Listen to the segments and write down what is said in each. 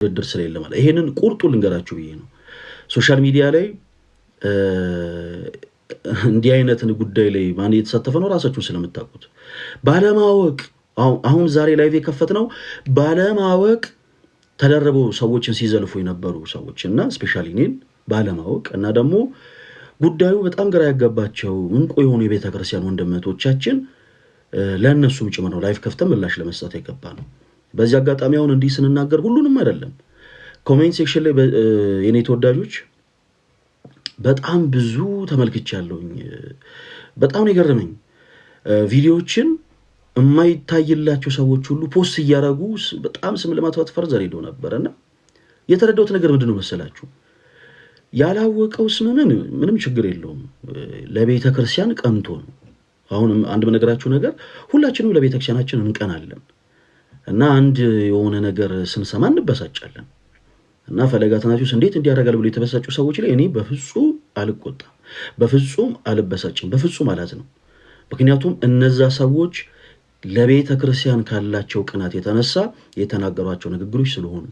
ድርድር ስለሌለ ማለት ይሄንን ቁርጡ ልንገራችሁ ብዬ ነው። ሶሻል ሚዲያ ላይ እንዲህ አይነት ጉዳይ ላይ ማን እየተሳተፈ ነው ራሳችሁ ስለምታውቁት ባለማወቅ አሁን ዛሬ ላይቭ የከፈት ነው ባለማወቅ ተደረበው ሰዎችን ሲዘልፉ የነበሩ ሰዎች እና ስፔሻሊ እኔን ባለማወቅ እና ደግሞ ጉዳዩ በጣም ግራ ያጋባቸው እንቁ የሆኑ የቤተ ክርስቲያን ወንድሞቻችን ለእነሱም ጭምር ነው ላይቭ ከፍተን ምላሽ ለመስጠት የገባ ነው። በዚህ አጋጣሚ አሁን እንዲህ ስንናገር ሁሉንም አይደለም ኮሜንት ሴክሽን ላይ የኔ ተወዳጆች በጣም ብዙ ተመልክቻለሁኝ። በጣም ነው የገረመኝ። ቪዲዮዎችን የማይታይላቸው ሰዎች ሁሉ ፖስት እያደረጉ በጣም ስም ለማጥፋት ፈርዘር ሄደው ነበርና የተረዳሁት ነገር ምንድነው መሰላችሁ? ያላወቀው ስም ምንም ችግር የለውም ለቤተ ክርስቲያን ቀንቶ ነው። አሁንም አንድ በነገራችሁ ነገር ሁላችንም ለቤተ ክርስቲያናችን እንቀናለን እና አንድ የሆነ ነገር ስንሰማ እንበሳጫለን እና ፈለገ አትናትዮስ እንዴት እንዲያደርጋል ብሎ የተበሳጩ ሰዎች ላይ እኔ በፍጹም አልቆጣም፣ በፍጹም አልበሳጭም፣ በፍጹም አላዝንም። ምክንያቱም እነዛ ሰዎች ለቤተ ክርስቲያን ካላቸው ቅናት የተነሳ የተናገሯቸው ንግግሮች ስለሆኑ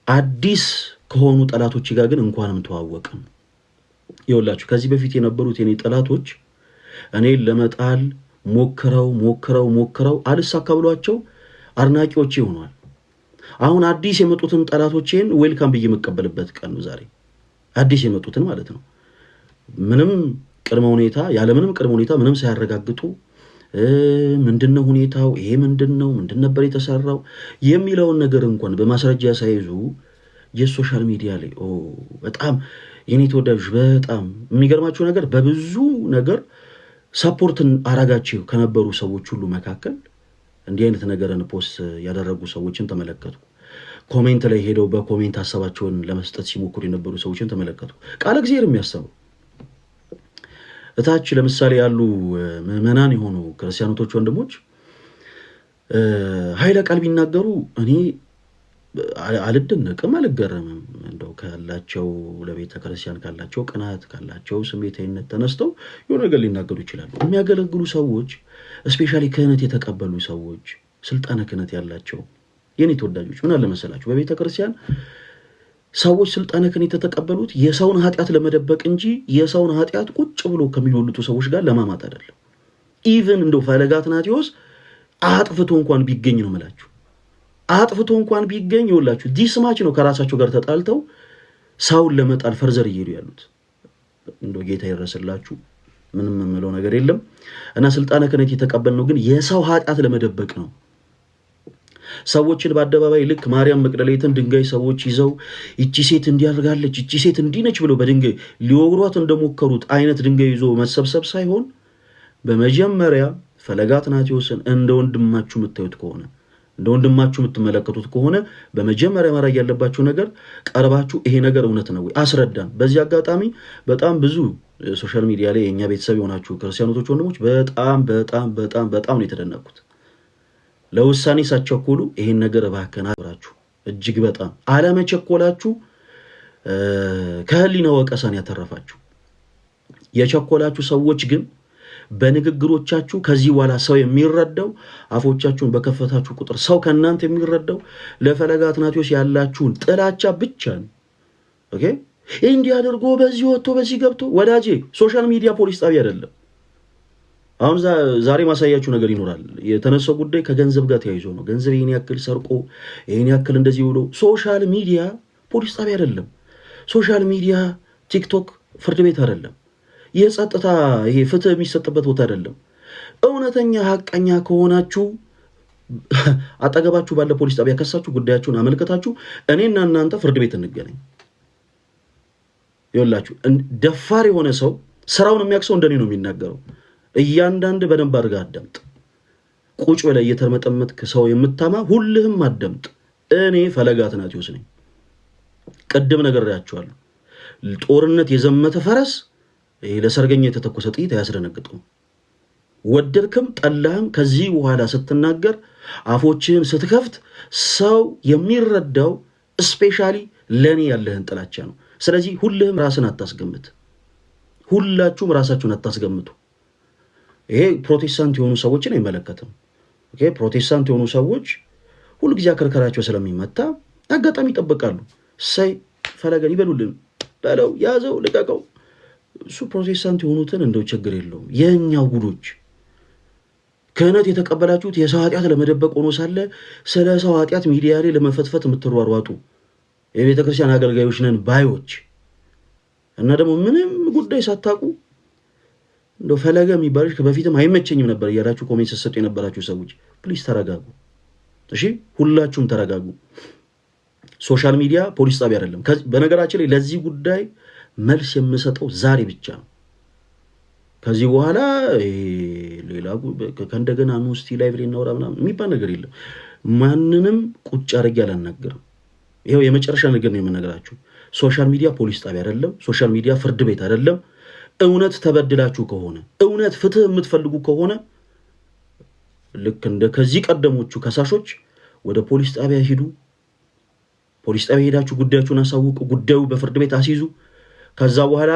አዲስ ከሆኑ ጠላቶች ጋር ግን እንኳንም ተዋወቅን። ይኸውላችሁ ከዚህ በፊት የነበሩት የኔ ጠላቶች እኔ ለመጣል ሞክረው አልሳካ ብሏቸው አድናቂዎች ይሆናል። አሁን አዲስ የመጡትን ጠላቶቼን ዌልካም ብዬ የምቀበልበት ቀን ነው ዛሬ። አዲስ የመጡትን ማለት ነው ምንም ቅድመ ሁኔታ ያለምንም ቅድመ ሁኔታ ምንም ሳያረጋግጡ ምንድነው ሁኔታው ይሄ ምንድን ነበር የተሰራው የሚለውን ነገር እንኳን በማስረጃ ሳይዙ የሶሻል ሚዲያ ላይ በጣም የኔ ተወዳጆች በጣም የሚገርማችሁ ነገር በብዙ ነገር ሰፖርትን አራጋቸው ከነበሩ ሰዎች ሁሉ መካከል እንዲህ አይነት ነገርን ፖስት ያደረጉ ሰዎችን ተመለከቱ። ኮሜንት ላይ ሄደው በኮሜንት ሐሳባቸውን ለመስጠት ሲሞክሩ የነበሩ ሰዎችን ተመለከቱ። ቃል እግዚአብሔር የሚያስተምሩ እታች ለምሳሌ ያሉ ምዕመናን የሆኑ ክርስቲያኖች ወንድሞች ኃይለ ቃል ቢናገሩ እኔ አልደነቅም፣ አልገረምም። እንደው ካላቸው ለቤተ ክርስቲያን ካላቸው ቅናት ካላቸው ስሜታዊነት ተነስተው የሆነ ነገር ሊናገሩ ይችላሉ። የሚያገለግሉ ሰዎች ስፔሻሊ ክህነት የተቀበሉ ሰዎች ስልጣነ ክህነት ያላቸው የኔ ተወዳጆች ምን አለ መሰላችሁ በቤተ ክርስቲያን ሰዎች ስልጣነ ክህነት የተቀበሉት የሰውን ኃጢአት ለመደበቅ እንጂ የሰውን ኃጢአት ቁጭ ብሎ ከሚወሉቱ ሰዎች ጋር ለማማት አይደለም። ኢቭን እንደው ፈለገ አትናትዮስ አጥፍቶ እንኳን ቢገኝ ነው የምላችሁ አጥፍቶ እንኳን ቢገኝ ይኸውላችሁ ዲስማች ነው ከራሳቸው ጋር ተጣልተው ሰውን ለመጣል ፈርዘር እየሄዱ ያሉት። እንደው ጌታ ይረስላችሁ ምንም የምለው ነገር የለም። እና ስልጣነ ክህነት የተቀበልነው ግን የሰው ኃጢአት ለመደበቅ ነው። ሰዎችን በአደባባይ ልክ ማርያም መቅደላዊትን ድንጋይ ሰዎች ይዘው እቺ ሴት እንዲያርጋለች እቺ ሴት እንዲነች ብለው በድንጋይ ሊወግሯት እንደሞከሩት አይነት ድንጋይ ይዞ መሰብሰብ ሳይሆን በመጀመሪያ ፈለገ አትናትዮስን እንደ ወንድማችሁ የምታዩት ከሆነ እንደ ወንድማችሁ የምትመለከቱት ከሆነ በመጀመሪያ ማድረግ ያለባችሁ ነገር ቀርባችሁ ይሄ ነገር እውነት ነው ወይ አስረዳን። በዚህ አጋጣሚ በጣም ብዙ ሶሻል ሚዲያ ላይ የኛ ቤተሰብ የሆናችሁ ክርስቲያኖች ወንድሞች በጣም ነው የተደነቁት። ለውሳኔ ሳትቸኩሉ ይሄን ነገር እባከና አብራችሁ እጅግ በጣም አለመቸኮላችሁ ከህሊና ወቀሳን ያተረፋችሁ። የቸኮላችሁ ሰዎች ግን በንግግሮቻችሁ ከዚህ በኋላ ሰው የሚረዳው አፎቻችሁን በከፈታችሁ ቁጥር ሰው ከእናንተ የሚረዳው ለፈለገ አትናትዮስ ያላችሁን ጥላቻ ብቻ ነው። ኦኬ እንዲህ አድርጎ በዚህ ወጥቶ በዚህ ገብቶ ወዳጄ ሶሻል ሚዲያ ፖሊስ ጣቢያ አይደለም። አሁን ዛሬ ማሳያችሁ ነገር ይኖራል። የተነሳው ጉዳይ ከገንዘብ ጋር ተያይዞ ነው። ገንዘብ ይሄን ያክል ሰርቆ ይሄን ያክል እንደዚህ ብሎ ሶሻል ሚዲያ ፖሊስ ጣቢያ አይደለም። ሶሻል ሚዲያ ቲክቶክ ፍርድ ቤት አይደለም። የጸጥታ ይሄ ፍትህ የሚሰጥበት ቦታ አይደለም። እውነተኛ ሐቀኛ ከሆናችሁ አጠገባችሁ ባለ ፖሊስ ጣቢያ ከሳችሁ ጉዳያችሁን አመልከታችሁ እኔና እናንተ ፍርድ ቤት እንገናኝ። ይኸውላችሁ ደፋር የሆነ ሰው ስራውን የሚያክሰው እንደኔ ነው የሚናገረው። እያንዳንድ በደንብ አድርጋ አዳምጥ። ቁጭ ብለህ እየተርመጠመጥክ ሰው የምታማ ሁልህም አዳምጥ። እኔ ፈለገ አትናትዮስ ነኝ። ቅድም ነግሬያችኋለሁ። ጦርነት የዘመተ ፈረስ ለሰርገኛ የተተኮሰ ጥይት አያስደነግጠው። ወደድክም ጠላህም ከዚህ በኋላ ስትናገር አፎችህን ስትከፍት ሰው የሚረዳው ስፔሻሊ ለኔ ያለህን ጥላቻ ነው። ስለዚህ ሁልህም ራስን አታስገምት። ሁላችሁም ራሳችሁን አታስገምቱ። ይሄ ፕሮቴስታንት የሆኑ ሰዎችን አይመለከትም። ኦኬ ፕሮቴስታንት የሆኑ ሰዎች ሁሉ ጊዜ አከርካሪያቸው ስለሚመታ አጋጣሚ ይጠብቃሉ። ሳይ ፈለገን ይበሉልን በለው ያዘው ልቀቀው። እሱ ፕሮቴስታንት የሆኑትን እንደው ችግር የለውም። የኛው ጉዶች ክህነት የተቀበላችሁት የሰው ኃጢአት ለመደበቅ ሆኖ ሳለ ስለ ሰው ኃጢአት ሚዲያ ላይ ለመፈትፈት የምትሯሯጡ የቤተ ክርስቲያን አገልጋዮች ነን ባዮች እና ደግሞ ምንም ጉዳይ ሳታውቁ እንደው ፈለገ የሚባልሽ በፊትም አይመቸኝም ነበር እያላችሁ ኮሜንት ስትሰጡ የነበራችሁ ሰዎች ፕሊዝ ተረጋጉ። እሺ ሁላችሁም ተረጋጉ። ሶሻል ሚዲያ ፖሊስ ጣቢያ አይደለም። በነገራችን ላይ ለዚህ ጉዳይ መልስ የምሰጠው ዛሬ ብቻ ነው። ከዚህ በኋላ ሌላ ከእንደገና ኑ እስቲ ላይቭ ላይ እናወራ ምናምን የሚባል ነገር የለም። ማንንም ቁጭ አድርጌ አላናገርም። ይኸው የመጨረሻ ነገር ነው የምነግራችሁ። ሶሻል ሚዲያ ፖሊስ ጣቢያ አይደለም። ሶሻል ሚዲያ ፍርድ ቤት አይደለም። እውነት ተበድላችሁ ከሆነ እውነት ፍትህ የምትፈልጉ ከሆነ ልክ እንደ ከዚህ ቀደሞቹ ከሳሾች ወደ ፖሊስ ጣቢያ ሂዱ። ፖሊስ ጣቢያ ሄዳችሁ ጉዳያችሁን አሳውቁ። ጉዳዩ በፍርድ ቤት አስይዙ። ከዛ በኋላ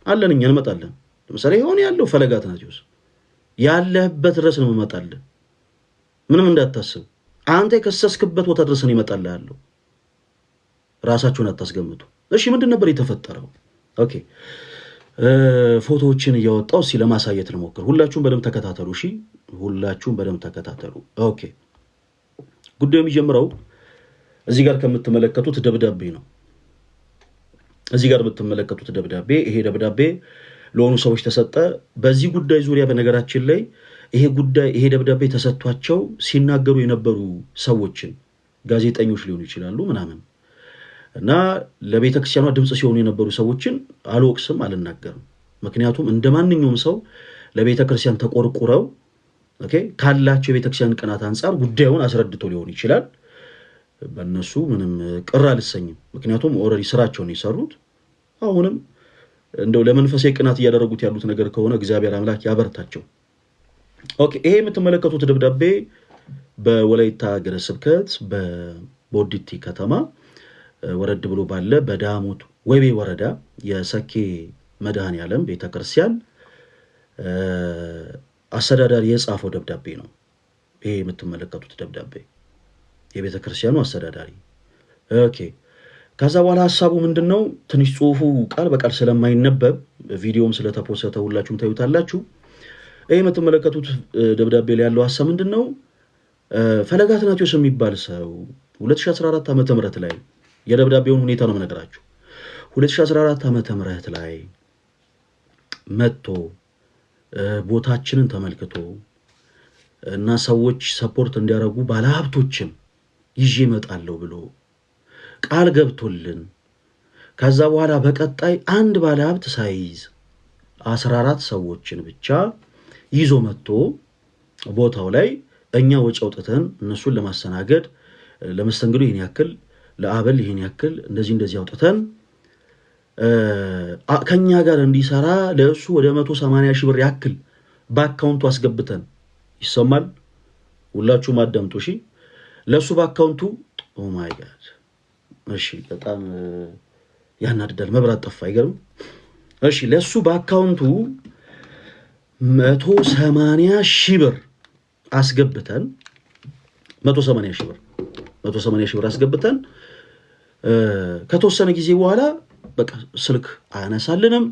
አለን እኛ እንመጣለን። ለምሳሌ ይሆን ያለው ፈለገ አትናትዮስ ያለህበት ድረስ ነው እንመጣለን። ምንም እንዳታስብ። አንተ የከሰስክበት ቦታ ድረስ ነው ይመጣል ያለው። ራሳችሁን አታስገምቱ። እሺ ምንድን ነበር የተፈጠረው? ኦኬ ፎቶዎችን እያወጣው እስኪ ለማሳየት ልሞክር። ሁላችሁም በደንብ ተከታተሉ። እሺ ሁላችሁም በደንብ ተከታተሉ። ኦኬ ጉዳዩ የሚጀምረው እዚህ ጋር ከምትመለከቱት ደብዳቤ ነው። እዚህ ጋር የምትመለከቱት ደብዳቤ ይሄ ደብዳቤ ለሆኑ ሰዎች ተሰጠ። በዚህ ጉዳይ ዙሪያ በነገራችን ላይ ይሄ ደብዳቤ ተሰጥቷቸው ሲናገሩ የነበሩ ሰዎችን ጋዜጠኞች ሊሆኑ ይችላሉ ምናምን እና ለቤተክርስቲያኗ ድምጽ ሲሆኑ የነበሩ ሰዎችን አልወቅስም፣ አልናገርም። ምክንያቱም እንደ ማንኛውም ሰው ለቤተክርስቲያን ተቆርቁረው ካላቸው የቤተክርስቲያን ቅናት አንጻር ጉዳዩን አስረድተው ሊሆን ይችላል። በእነሱ ምንም ቅር አልሰኝም። ምክንያቱም ኦልሬዲ ስራቸውን የሰሩት አሁንም እንደው ለመንፈሳዊ ቅናት እያደረጉት ያሉት ነገር ከሆነ እግዚአብሔር አምላክ ያበርታቸው። ኦኬ ይሄ የምትመለከቱት ደብዳቤ በወላይታ ሀገረ ስብከት በቦዲቲ ከተማ ወረድ ብሎ ባለ በዳሞት ወይቤ ወረዳ የሰኬ መድኃኔዓለም ቤተክርስቲያን አስተዳዳሪ የጻፈው ደብዳቤ ነው። ይሄ የምትመለከቱት ደብዳቤ የቤተክርስቲያኑ አስተዳዳሪ። ኦኬ ከዛ በኋላ ሐሳቡ ምንድነው? ትንሽ ጽሁፉ ቃል በቃል ስለማይነበብ ቪዲዮም ስለተፖሰተ ሁላችሁም ታዩታላችሁ። ይሄ የምትመለከቱት ደብዳቤ ላይ ያለው ሐሳብ ምንድነው? ፈለገ አትናትዮስ የሚባል ሰው 2014 ዓመተ ምህረት ላይ የደብዳቤውን ሁኔታ ነው የምነግራችሁ። 2014 ዓመተ ምህረት ላይ መጥቶ ቦታችንን ተመልክቶ እና ሰዎች ሰፖርት እንዲያደርጉ ባለሀብቶችም ይዤ እመጣለሁ ብሎ ቃል ገብቶልን ከዛ በኋላ በቀጣይ አንድ ባለሀብት ሳይዝ 14 ሰዎችን ብቻ ይዞ መጥቶ ቦታው ላይ እኛ ወጪ አውጥተን እነሱን ለማስተናገድ ለመስተንግዶ ይሄን ያክል ለአበል ይሄን ያክል እንደዚህ አውጥተን ከኛ ጋር እንዲሰራ ለእሱ ወደ 180 ሺህ ብር ያክል በአካውንቱ አስገብተን ይሰማል። ሁላችሁም አዳምጡ እሺ። ለእሱ በአካውንቱ ኦ ማይ ጋድ እሺ፣ በጣም ያናድዳል። መብራት ጠፋ አይገርም? እሺ ለእሱ በአካውንቱ 180 ሺህ ብር አስገብተን 180 ሺህ ብር አስገብተን ከተወሰነ ጊዜ በኋላ በቃ ስልክ አያነሳልንም፣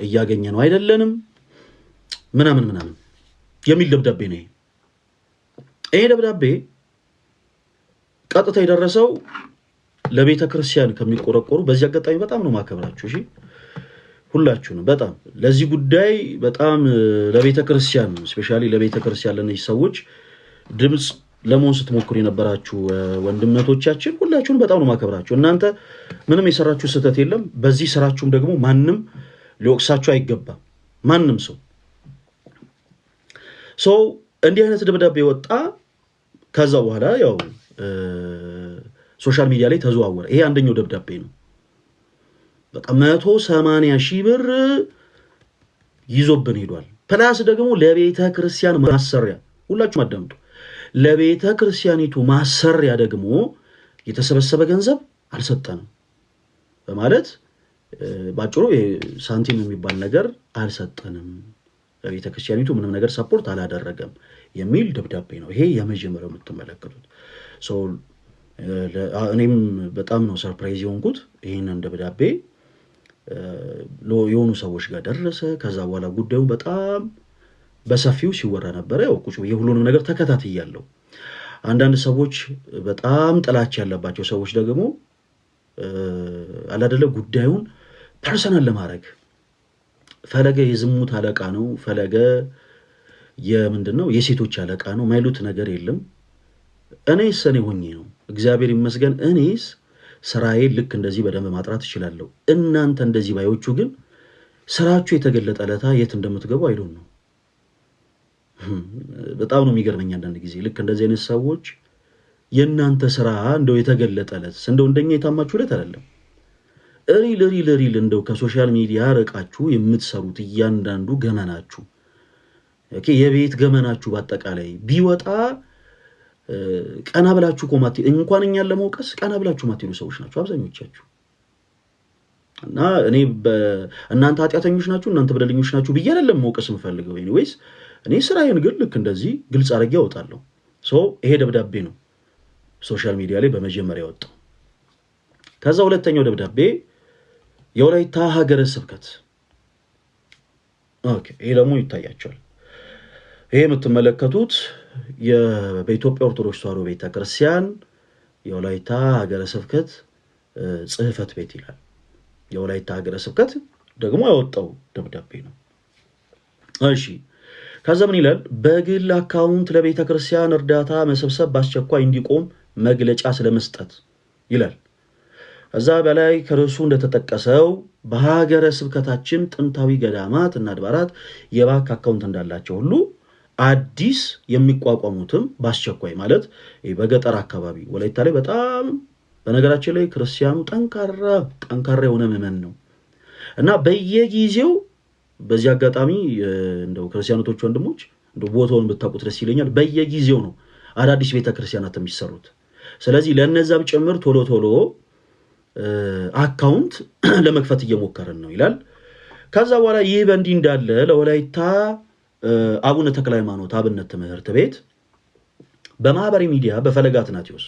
እያገኘ ነው አይደለንም ምናምን የሚል ደብዳቤ ነው። ይሄ ደብዳቤ ቀጥታ የደረሰው ለቤተ ክርስቲያን ከሚቆረቆሩ፣ በዚህ አጋጣሚ በጣም ነው ማከብራችሁ እሺ፣ ሁላችሁንም በጣም ለዚህ ጉዳይ በጣም ለቤተ ክርስቲያን ስፔሻሊ ለቤተ ክርስቲያን ለነዚህ ሰዎች ድምጽ ለመሆን ስትሞክሩ የነበራችሁ ወንድምነቶቻችን ሁላችሁንም በጣም ነው ማከብራችሁ። እናንተ ምንም የሰራችሁ ስህተት የለም። በዚህ ስራችሁም ደግሞ ማንም ሊወቅሳችሁ አይገባም። ማንም ሰው እንዲህ አይነት ደብዳቤ ወጣ። ከዛ በኋላ ያው ሶሻል ሚዲያ ላይ ተዘዋወረ። ይሄ አንደኛው ደብዳቤ ነው። በቃ 180 ሺህ ብር ይዞብን ሄዷል። ፕላስ ደግሞ ለቤተ ክርስቲያን ማሰሪያ፣ ሁላችሁም አዳምጡ፣ ለቤተ ክርስቲያኒቱ ማሰሪያ ደግሞ የተሰበሰበ ገንዘብ አልሰጠንም በማለት ባጭሩ ሳንቲም የሚባል ነገር አልሰጠንም፣ ለቤተ ክርስቲያኒቱ ምንም ነገር ሰፖርት አላደረገም የሚል ደብዳቤ ነው። ይሄ የመጀመሪያው የምትመለከቱት ሰው እኔም በጣም ነው ሰርፕራይዝ የሆንኩት። ይህንን ደብዳቤ የሆኑ ሰዎች ጋር ደረሰ። ከዛ በኋላ ጉዳዩ በጣም በሰፊው ሲወራ ነበረ። ያው ቁጭ ብዬ ሁሉንም ነገር ተከታትያለሁ። አንዳንድ ሰዎች በጣም ጥላቻ ያለባቸው ሰዎች ደግሞ አላደለ ጉዳዩን ፐርሰናል ለማድረግ ፈለገ የዝሙት አለቃ ነው፣ ፈለገ የምንድነው የሴቶች አለቃ ነው ማይሉት ነገር የለም። እኔስ እኔ ሆኜ ነው እግዚአብሔር ይመስገን። እኔስ ስራዬን ልክ እንደዚህ በደንብ ማጥራት እችላለሁ። እናንተ እንደዚህ ባዮቹ ግን ስራችሁ የተገለጠ ለታ የት እንደምትገቡ አይዶን ነው። በጣም ነው የሚገርመኝ አንዳንድ ጊዜ ልክ እንደዚህ አይነት ሰዎች የእናንተ ስራ እንደው የተገለጠለት እንደው እንደኛ የታማችሁለት አይደለም። ሪል እንደው ከሶሻል ሚዲያ ርቃችሁ የምትሰሩት እያንዳንዱ ገመናችሁ የቤት ገመናችሁ በአጠቃላይ ቢወጣ ቀና ብላችሁ ቆማት እንኳን እኛን ለመውቀስ ቀና ብላችሁ ማትሄዱ ሰዎች ናቸው አብዛኞቻችሁ። እና እኔ እናንተ ኃጢአተኞች ናችሁ እናንተ በደለኞች ናችሁ ብዬ አይደለም መውቀስ የምፈልገው። ኤኒዌይስ እኔ ስራዬን ግን ልክ እንደዚህ ግልጽ አድርጌ አወጣለሁ። ይሄ ደብዳቤ ነው ሶሻል ሚዲያ ላይ በመጀመሪያ ወጣው። ከዛ ሁለተኛው ደብዳቤ የወላይታ ሀገረ ስብከት ይሄ ደግሞ ይታያቸዋል። ይሄ የምትመለከቱት በኢትዮጵያ ኦርቶዶክስ ተዋሕዶ ቤተክርስቲያን የወላይታ ሀገረ ስብከት ጽሕፈት ቤት ይላል። የወላይታ ሀገረ ስብከት ደግሞ ያወጣው ደብዳቤ ነው። እሺ ከዛ ምን ይላል? በግል አካውንት ለቤተ ክርስቲያን እርዳታ መሰብሰብ በአስቸኳይ እንዲቆም መግለጫ ስለመስጠት ይላል። እዛ በላይ ከርዕሱ እንደተጠቀሰው በሀገረ ስብከታችን ጥንታዊ ገዳማት እና አድባራት የባንክ አካውንት እንዳላቸው ሁሉ አዲስ የሚቋቋሙትም በአስቸኳይ ማለት በገጠር አካባቢ ወላይታ ላይ በጣም በነገራችን ላይ ክርስቲያኑ ጠንካራ የሆነ ምዕመን ነው እና በየጊዜው በዚህ አጋጣሚ እንደው ክርስቲያኖቶች ወንድሞች እንደው ቦታውን ብታውቁት ደስ ይለኛል። በየጊዜው ነው አዳዲስ ቤተክርስቲያናት የሚሰሩት። ስለዚህ ለነዛም ጭምር ቶሎ አካውንት ለመክፈት እየሞከረን ነው ይላል። ከዛ በኋላ ይህ በእንዲህ እንዳለ ለወላይታ አቡነ ተክለ ሃይማኖት አብነት ትምህርት ቤት በማህበራዊ ሚዲያ በፈለገ አትናቴዎስ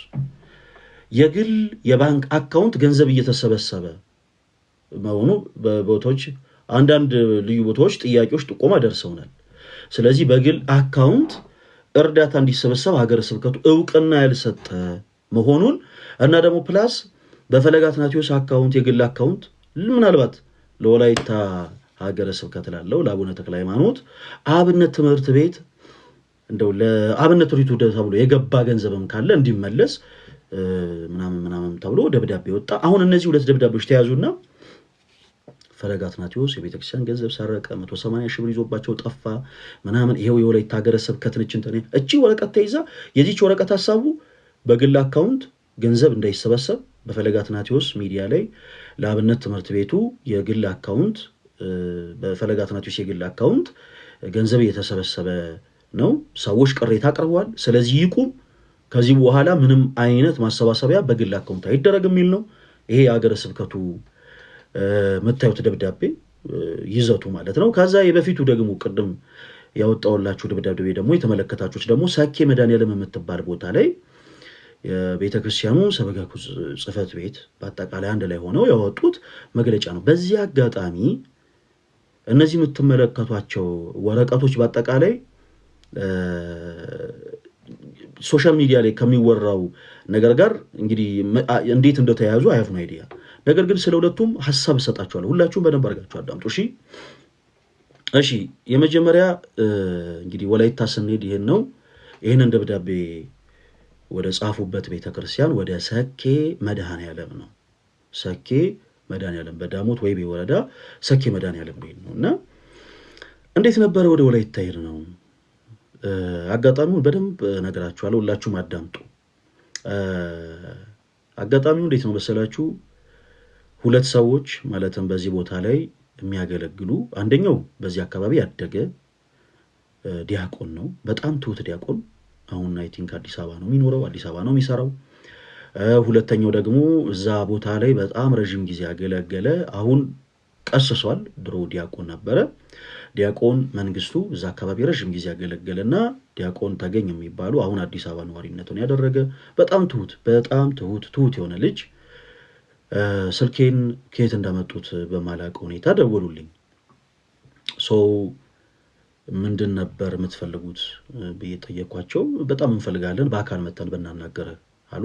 የግል የባንክ አካውንት ገንዘብ እየተሰበሰበ መሆኑ በቦታዎች አንዳንድ ልዩ ቦታዎች ጥያቄዎች ጥቆማ ደርሰውናል። ስለዚህ በግል አካውንት እርዳታ እንዲሰበሰብ ሀገረ ስብከቱ እውቅና ያልሰጠ መሆኑን እና ደግሞ ፕላስ በፈለገ አትናቴዎስ አካውንት የግል አካውንት ምናልባት ለወላይታ ሀገረ ስብከት ላለው ለአቡነ ተክለ ሃይማኖት አብነት ትምህርት ቤት እንደው ለአብነት ሪቱ ተብሎ የገባ ገንዘብም ካለ እንዲመለስ ምናምን ተብሎ ደብዳቤ ወጣ። አሁን እነዚህ ሁለት ደብዳቤዎች ተያዙና ፈለገ አትናቴዎስ የቤተክርስቲያን ገንዘብ ሰረቀ፣ 180 ሺህ ብር ይዞባቸው ጠፋ ምናምን። ይሄው የወላይታ ሀገረ ስብከት ነች እንትን እቺ ወረቀት ተይዛ የዚች ወረቀት ሐሳቡ በግል አካውንት ገንዘብ እንዳይሰበሰብ በፈለገ አትናቴዎስ ሚዲያ ላይ ለአብነት ትምህርት ቤቱ የግል አካውንት በፈለገ አትናቴዎስ የግል አካውንት ገንዘብ እየተሰበሰበ ነው፣ ሰዎች ቅሬታ አቅርበዋል፣ ስለዚህ ይቁም፣ ከዚህ በኋላ ምንም አይነት ማሰባሰቢያ በግል አካውንት አይደረግ የሚል ነው። ይሄ የሀገረ ስብከቱ የምታዩት ደብዳቤ ይዘቱ ማለት ነው። ከዛ የበፊቱ ደግሞ ቅድም ያወጣውላችሁ ደብዳቤ ደግሞ የተመለከታችሁት ደግሞ ሰኬ መድኃኔዓለም የምትባል ቦታ ላይ የቤተክርስቲያኑ ሰበካ ጽሕፈት ቤት በአጠቃላይ አንድ ላይ ሆነው ያወጡት መግለጫ ነው። በዚህ አጋጣሚ እነዚህ የምትመለከቷቸው ወረቀቶች በአጠቃላይ ሶሻል ሚዲያ ላይ ከሚወራው ነገር ጋር እንግዲህ እንዴት እንደተያያዙ አይ ሃቭ ኖ አይዲያ። ነገር ግን ስለ ሁለቱም ሐሳብ እሰጣችኋለሁ። ሁላችሁም በደንብ አድርጋችሁ አዳምጡ። እሺ የመጀመሪያ እንግዲህ ወላይታ ስንሄድ ይሄንን ደብዳቤ ወደ ጻፉበት ቤተክርስቲያን ወደ ሰኬ መድኃኔዓለም ነው። ሰኬ መድኃኔዓለም በዳሞት ወይቤ ወረዳ ሰኬ መድኃኔዓለም ነው እና እንዴት ነበረ ወደ ወላይታ ሄድ ነው አጋጣሚውን በደንብ ነግራችኋለሁ። ሁላችሁም አዳምጡ። አጋጣሚው እንዴት ነው መሰላችሁ? ሁለት ሰዎች ማለትም በዚህ ቦታ ላይ የሚያገለግሉ አንደኛው በዚህ አካባቢ ያደገ ዲያቆን ነው። በጣም ትሁት ዲያቆን። አሁን አይ ቲንክ አዲስ አበባ ነው የሚኖረው፣ አዲስ አበባ ነው የሚሰራው። ሁለተኛው ደግሞ እዛ ቦታ ላይ በጣም ረጅም ጊዜ ያገለገለ አሁን ቀስሷል። ድሮ ዲያቆን ነበረ። ዲያቆን መንግስቱ እዛ አካባቢ ረዥም ጊዜ ያገለገለና ዲያቆን ተገኝ የሚባሉ አሁን አዲስ አበባ ነዋሪነቱን ያደረገ በጣም ትሁት የሆነ ልጅ ስልኬን ከየት እንዳመጡት በማላውቅ ሁኔታ ደወሉልኝ። ምንድን ነበር የምትፈልጉት ብዬ ጠየኳቸው። በጣም እንፈልጋለን በአካል መተን ብናናገር አሉ።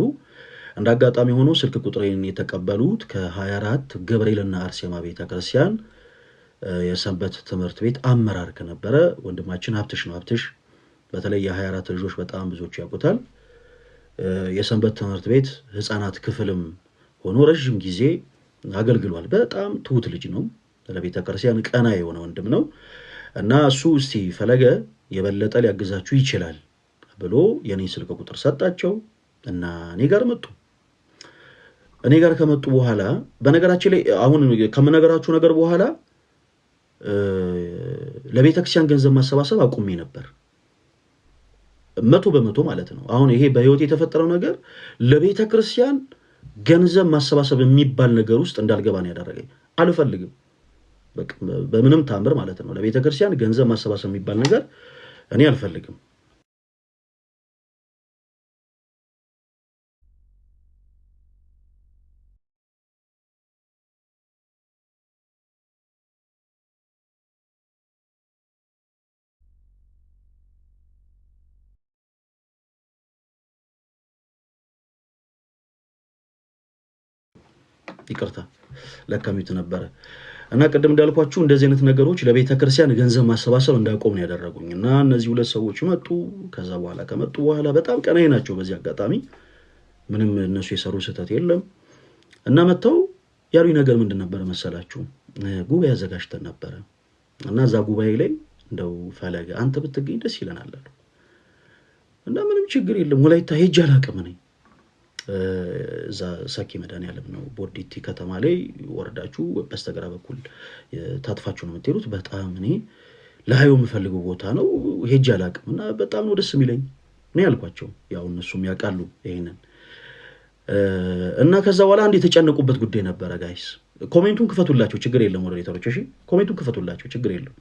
እንደ አጋጣሚ ሆኖ ስልክ ቁጥሬን የተቀበሉት ከ24 ገብርኤልና አርሴማ ቤተክርስቲያን የሰንበት ትምህርት ቤት አመራር ከነበረ ወንድማችን ሀብትሽ ነው። ሀብትሽ በተለይ የ24 ልጆች በጣም ብዙዎች ያውቁታል። የሰንበት ትምህርት ቤት ህፃናት ክፍልም ሆኖ ረዥም ጊዜ አገልግሏል። በጣም ትሁት ልጅ ነው። ለቤተክርስቲያን ቀና የሆነ ወንድም ነው እና እሱ እስቲ ፈለገ የበለጠ ሊያግዛችሁ ይችላል ብሎ የኔ ስልክ ቁጥር ሰጣቸው እና እኔ ጋር መጡ። እኔ ጋር ከመጡ በኋላ በነገራችን ላይ አሁን ከምነገራችሁ ነገር በኋላ ለቤተክርስቲያን ገንዘብ ማሰባሰብ አቁሜ ነበር 100% ማለት ነው። አሁን ይሄ በህይወት የተፈጠረው ነገር ለቤተክርስቲያን ገንዘብ ማሰባሰብ የሚባል ነገር ውስጥ እንዳልገባ ነው ያደረገኝ። አልፈልግም በምንም ታምር ማለት ነው። ለቤተክርስቲያን ገንዘብ ማሰባሰብ የሚባል ነገር እኔ አልፈልግም። ይቅርታ ለካሚት ነበረ እና ቅድም እንዳልኳችሁ እንደዚህ አይነት ነገሮች ለቤተክርስቲያን ገንዘብ ማሰባሰብ እንዳቆም ነው ያደረጉኝ እና እነዚህ ሁለት ሰዎች መጡ። ከዛ በኋላ ከመጡ በኋላ በጣም ቀናይ ናቸው። በዚህ አጋጣሚ ምንም እነሱ የሰሩ ስህተት የለም እና መተው ያሉኝ ነገር ምንድን ነበር መሰላችሁ? ጉባኤ አዘጋጅተን ነበረ እና እዛ ጉባኤ ላይ እንደው ፈለገ አንተ ብትገኝ ደስ ይለናል አሉ እና ምንም ችግር የለም ወላይታ ሄጄ አላውቅም ነኝ እዛ ሰኪ መድኃኒዓለም ነው ቦዲቲ ከተማ ላይ ወርዳችሁ በስተግራ በኩል ታጥፋችሁ ነው የምትሄዱት። በጣም እኔ ለሃየው የምፈልገው ቦታ ነው ሄጄ አላውቅም እና በጣም ነው ደስ የሚለኝ እኔ ያልኳቸው። ያው እነሱም ያውቃሉ ይሄንን እና ከዛ በኋላ አንድ የተጨነቁበት ጉዳይ ነበረ። ጋይስ ኮሜንቱን ክፈቱላቸው ችግር የለም ሞዴሬተሮች፣ እሺ ኮሜንቱን ክፈቱላቸው ችግር የለም።